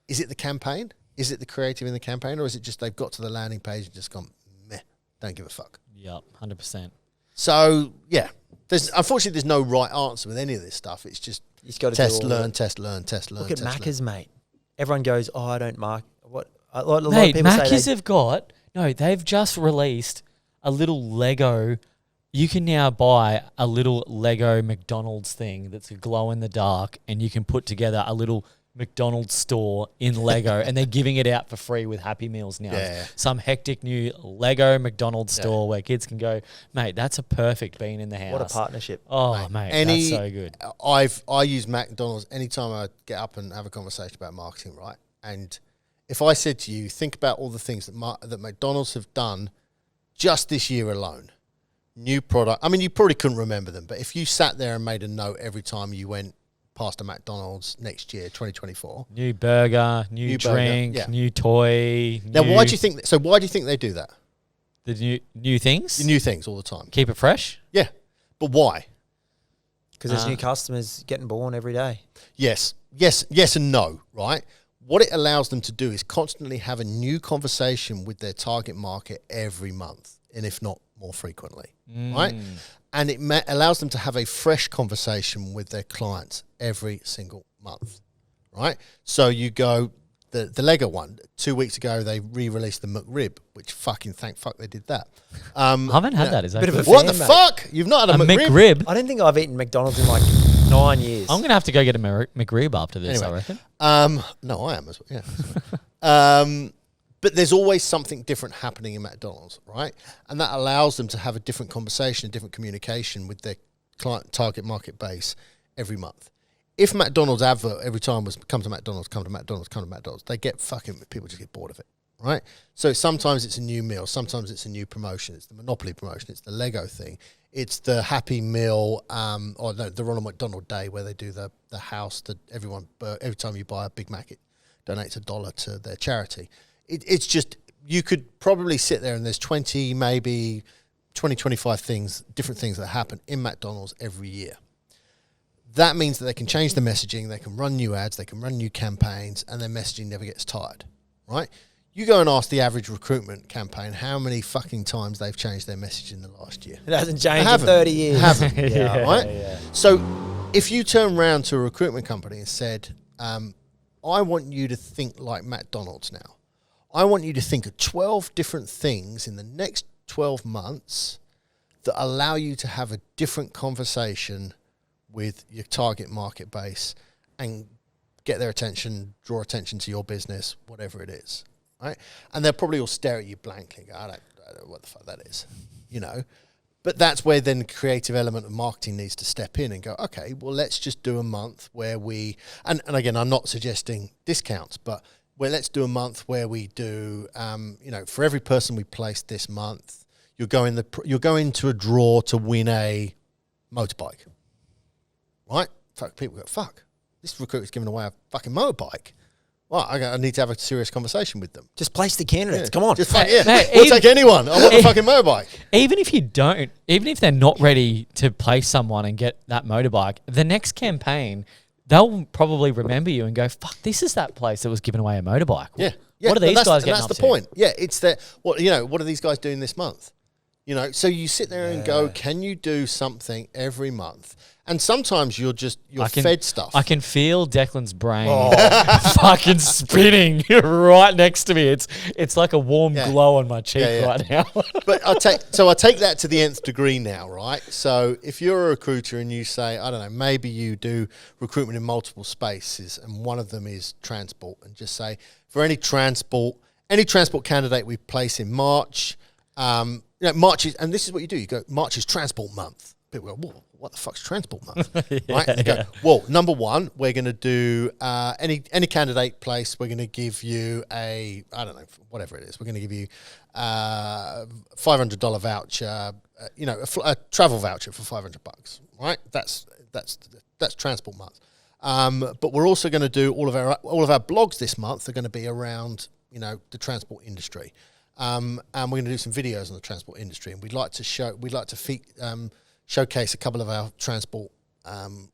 is it the campaign? Is it the creative in the campaign, or is it just they've got to the landing page and just gone, meh, don't give a fuck? Yep, 100%. So yeah, unfortunately there's no right answer with any of this stuff. It's just test, learn, test, learn, test, learn. Look at test, Macca's, learn. mate. Everyone goes, oh, I don't mark. What? A lot of Mate, people Macca's say they've just released a little Lego. You can now buy a little Lego McDonald's thing that's a glow in the dark, and you can put together a little McDonald's store in Lego, and they're giving it out for free with Happy Meals now. Yeah. Some hectic new Lego McDonald's store where kids can go, mate, that's a perfect bean in the house. what a partnership. Oh, mate, that's so good. I use McDonald's anytime I get up and have a conversation about marketing, right? And if I said to you, think about all the things that McDonald's have done just this year alone. New product. I mean, you probably couldn't remember them, but if you sat there and made a note every time you went past a McDonald's next year, 2024. New burger, new drink, new toy. Now, why do you think they do that? The new things? The new things all the time. Keep it fresh? Yeah. But why? Because there's new customers getting born every day. Yes and no, right? What it allows them to do is constantly have a new conversation with their target market every month, and if not more frequently, right? And it allows them to have a fresh conversation with their clients every single month, right? So you go, the Lego one, 2 weeks ago, they re-released the McRib, which thank fuck they did that. I haven't had that. Is that good? What the fuck? You've not had a McRib? I don't think I've eaten McDonald's in like 9 years. I'm going to have to go get a McRib after this, I reckon. No, I am as well, yeah. But there's always something different happening in McDonald's, right? And that allows them to have a different conversation, a different communication with their client target market base every month. If McDonald's advert every time was come to McDonald's, they get people just get bored of it, right? So sometimes it's a new meal, sometimes it's a new promotion, it's the Monopoly promotion, it's the Lego thing, it's the Happy Meal, the Ronald McDonald Day where they do the house that every time you buy a Big Mac, it donates $1 to their charity. It's just, you could probably sit there and there's 25 things, different things that happen in McDonald's every year. That means that they can change the messaging, they can run new ads, they can run new campaigns, and their messaging never gets tired, right? You go and ask the average recruitment campaign how many fucking times they've changed their message in the last year. It hasn't changed in 30 years. Haven't. Right? Yeah. So if you turn around to a recruitment company and said, I want you to think like McDonald's now. I want you to think of 12 different things in the next 12 months that allow you to have a different conversation with your target market base and get their attention, draw attention to your business, whatever it is, right? And they'll probably all stare at you blankly. I don't know what the fuck that is, But that's where then the creative element of marketing needs to step in and go, okay, well, let's just do a month where we, and again, I'm not suggesting discounts, but let's do a month where we do, for every person we place this month, you're going to a draw to win a motorbike, right? People go, fuck, this recruiter's giving away a fucking motorbike. Well, I need to have a serious conversation with them. Just place the candidates. Come on. We'll take anyone. I want a fucking motorbike. Even if they're not ready to place someone and get that motorbike, the next campaign, they'll probably remember you and go, fuck, this is that place that was giving away a motorbike. Yeah. What are these guys getting up to? That's the point. Yeah, it's that, what are these guys doing this month? So you sit there and go, can you do something every month? And sometimes you're fed stuff. I can feel Declan's brain fucking spinning right next to me. It's like a warm glow on my cheek right now. But I take that to the nth degree now, right? So if you're a recruiter and you say, I don't know, maybe you do recruitment in multiple spaces and one of them is transport, and just say for any transport candidate we place in March, March is, and this is what you do. You go, March is transport month. People go, whoa, what the fuck's transport month? Right? And you go, well, number one, we're going to do any candidate place. We're going to give you whatever it is. We're going to give you $500 voucher, a travel voucher for $500, right? That's transport month. But we're also going to do all of our blogs this month are going to be around, the transport industry. And we're going to do some videos on the transport industry, and we'd like to showcase a couple of our transport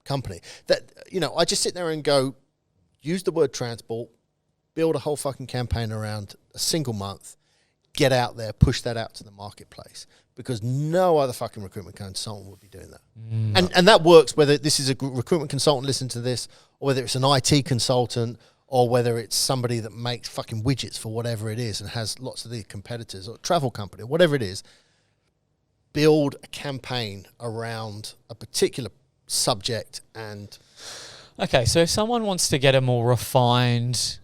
company. That I just sit there and go, use the word transport, build a whole fucking campaign around a single month, get out there, push that out to the marketplace, because no other fucking recruitment consultant would be doing that. And that works whether this is a recruitment consultant listening to this, or whether it's an IT consultant, or whether it's somebody that makes fucking widgets for whatever it is and has lots of the competitors, or a travel company, or whatever it is. Build a campaign around a particular subject. And okay, so if someone wants to get a more refined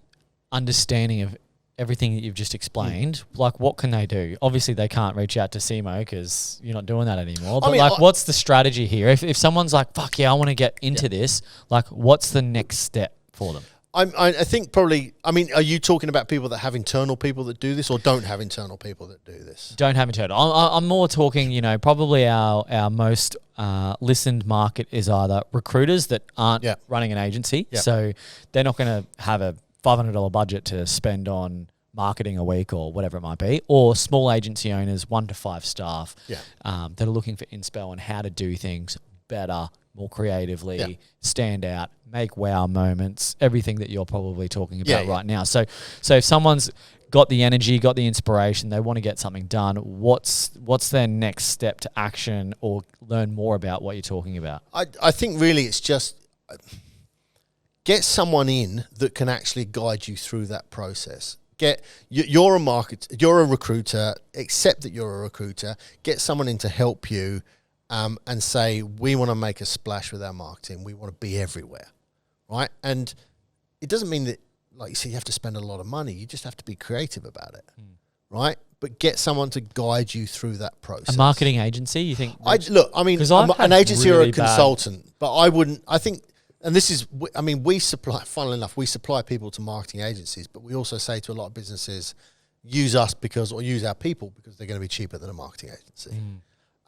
understanding of everything that you've just explained, like what can they do? Obviously, they can't reach out to Cemoh because you're not doing that anymore. But what's the strategy here? If someone's like, fuck yeah, I want to get into this, like what's the next step for them? I think probably, are you talking about people that have internal people that do this, or don't have internal people that do this? Don't have internal. I'm more talking, probably our most listened market is either recruiters that aren't running an agency. Yep. So they're not going to have a $500 budget to spend on marketing a week or whatever it might be, or small agency owners, 1 to 5 staff that are looking for inspo on how to do things better, more creatively, stand out, make wow moments, everything that you're probably talking about right now. So if someone's got the energy, got the inspiration, they want to get something done, what's their next step to action or learn more about what you're talking about? I think really it's just get someone in that can actually guide you through that process. You're a recruiter, accept that you're a recruiter, get someone in to help you. And say, we want to make a splash with our marketing. We want to be everywhere, right? And it doesn't mean that, like you say, you have to spend a lot of money. You just have to be creative about it, right? But get someone to guide you through that process. A marketing agency, you think? I'm an agency or a consultant, but I wouldn't. I think, and this is, we supply. Funnily enough, we supply people to marketing agencies, but we also say to a lot of businesses, use us or use our people because they're going to be cheaper than a marketing agency.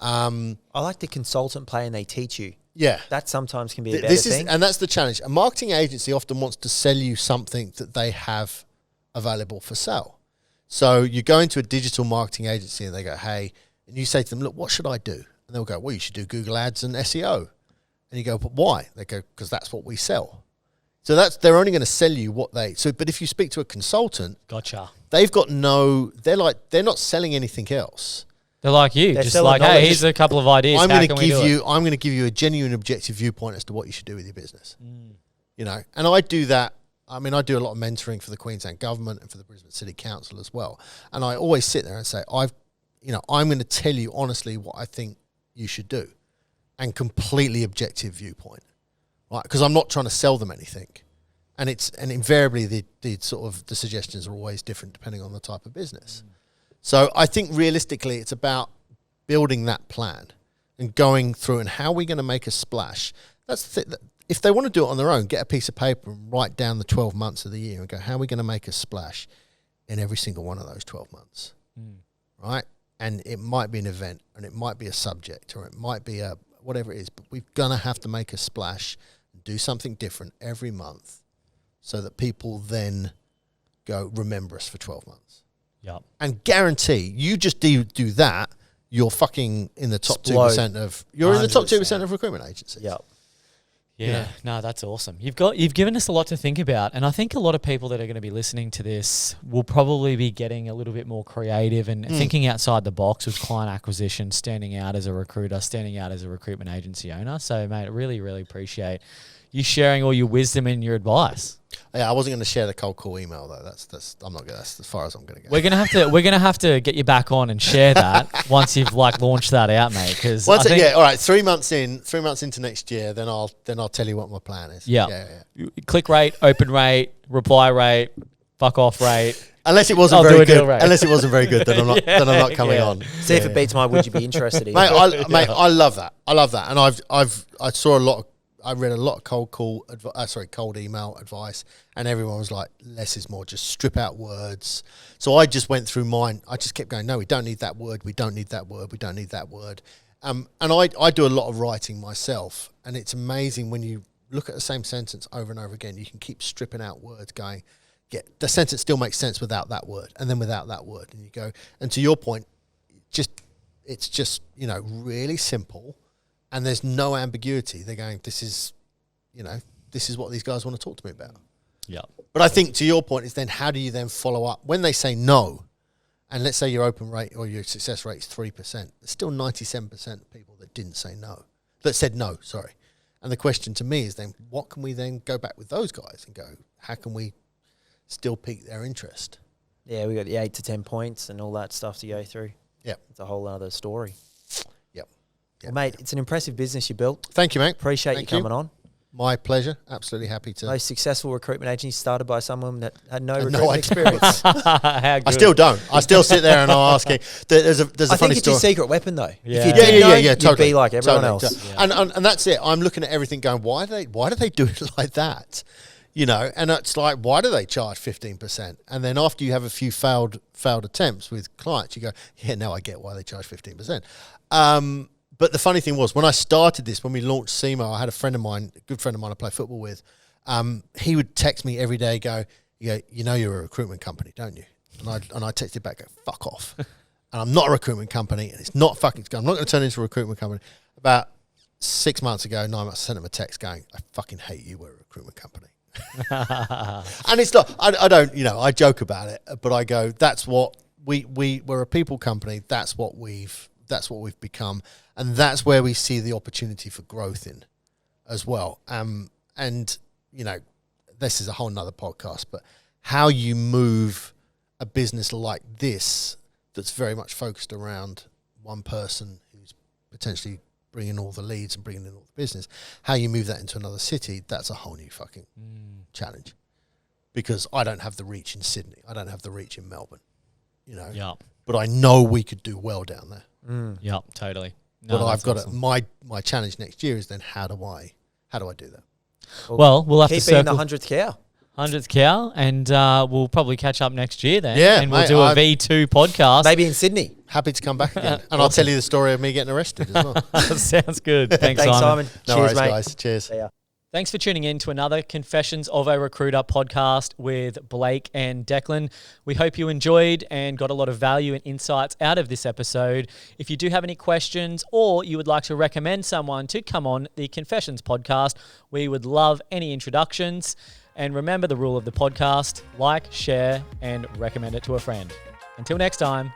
I like the consultant play, and they teach you. Yeah. That sometimes can be a better thing. And that's the challenge. A marketing agency often wants to sell you something that they have available for sale. So you go into a digital marketing agency and they go, hey, and you say to them, look, what should I do? And they'll go, well, you should do Google Ads and SEO. And you go, but why? They go, because that's what we sell. So they're only going to sell you what but if you speak to a consultant, gotcha. They've got they're not selling anything else. They're like you, just like, hey, here's a couple of ideas. I'm going to give you a genuine, objective viewpoint as to what you should do with your business. And I do that. I do a lot of mentoring for the Queensland government and for the Brisbane City Council as well. And I always sit there and say, I'm going to tell you honestly what I think you should do, and completely objective viewpoint, right? Because I'm not trying to sell them anything, and invariably the suggestions are always different depending on the type of business. So I think realistically, it's about building that plan and going through and how are we going to make a splash. That's the thing. If they want to do it on their own, get a piece of paper and write down the 12 months of the year and go, how are we going to make a splash in every single one of those 12 months, right? And it might be an event, and it might be a subject, or it might be a whatever it is, but we're going to have to make a splash and do something different every month so that people then go, remember us for 12 months. Yep. And guarantee, you just do that, you're fucking in the top 2% of, you're in the top 2% of recruitment agencies. Yep. Yeah, no, that's awesome. You've given us a lot to think about, and I think a lot of people that are going to be listening to this will probably be getting a little bit more creative and thinking outside the box with client acquisition, standing out as a recruiter, standing out as a recruitment agency owner. So, mate, I really, really appreciate you sharing all your wisdom and your advice. Yeah, I wasn't going to share the cold call email though. That's I'm not going. That's as far as I'm going to go. We're gonna have to get you back on and share that once you've launched that out, mate. Because all right. 3 months into next year, then I'll tell you what my plan is. Yeah. Click rate, open rate, reply rate, fuck off rate. Unless it wasn't very good. Unless it wasn't very good, then I'm not. Then I'm not coming on. See if it beats mine. Would you be interested in? Mate, I love that. I love that, and I read a lot of cold email advice, and everyone was like, less is more, just strip out words. So I just went through mine. I just kept going, no, we don't need that word. We don't need that word. We don't need that word. And I do a lot of writing myself, and it's amazing when you look at the same sentence over and over again, you can keep stripping out words going, yeah, the sentence still makes sense without that word, and then without that word. And you go, and to your point, it's just, really simple. And there's no ambiguity. They're going, this is what these guys want to talk to me about. Yeah. But I think to your point is then how do you then follow up? When they say no, and let's say your open rate or your success rate is 3%, there's still 97% of people that didn't say no, that said no, sorry. And the question to me is then, what can we then go back with those guys and go, how can we still pique their interest? Yeah, we got the 8 to 10 points and all that stuff to go through. Yeah. It's a whole other story. Yep. Well, mate, it's an impressive business you built. Thank you, mate. Appreciate you coming on. My pleasure. Absolutely happy to. Most successful recruitment agency started by someone that had no recruitment experience. I still don't. I still sit there and I'm asking. There's a funny story. I think it's your secret weapon, though. Yeah. If you did know, totally. you'd be like everyone else. Yeah. And that's it. I'm looking at everything going, why do they do it like that? And it's like, why do they charge 15%? And then after you have a few failed attempts with clients, you go, yeah, now I get why they charge 15%. But the funny thing was, when I started this, when we launched Cemoh, I had a good friend of mine I play football with. He would text me every day, go, you're a recruitment company, don't you? And I texted back, go, fuck off. And I'm not a recruitment company, and it's not fucking, I'm not going to turn into a recruitment company. About 9 months ago, I sent him a text going, I fucking hate you, we're a recruitment company. And it's not, I don't, I joke about it, but I go, that's what we're a people company. That's what we've become. And that's where we see the opportunity for growth in as well. And, this is a whole nother podcast, but how you move a business like this that's very much focused around one person who's potentially bringing all the leads and bringing in all the business, how you move that into another city, that's a whole new fucking challenge. Because I don't have the reach in Sydney. I don't have the reach in Melbourne, Yeah. But I know we could do well down there. Yeah, totally. But I've got awesome. My challenge next year is then how do I do that? Well, we'll have to keep being the circle 100th cow. 100th cow, and we'll probably catch up next year then. Yeah, and we'll do a V2 podcast. Maybe in Sydney. Happy to come back again. And I'll tell you the story of me getting arrested as well. Sounds good. Thanks, Simon. No Cheers, worries, mate. guys. Cheers. See ya. Thanks for tuning in to another Confessions of a Recruiter podcast with Blake and Declan. We hope you enjoyed and got a lot of value and insights out of this episode. If you do have any questions or you would like to recommend someone to come on the Confessions podcast, we would love any introductions. And remember the rule of the podcast: like, share, and recommend it to a friend. Until next time.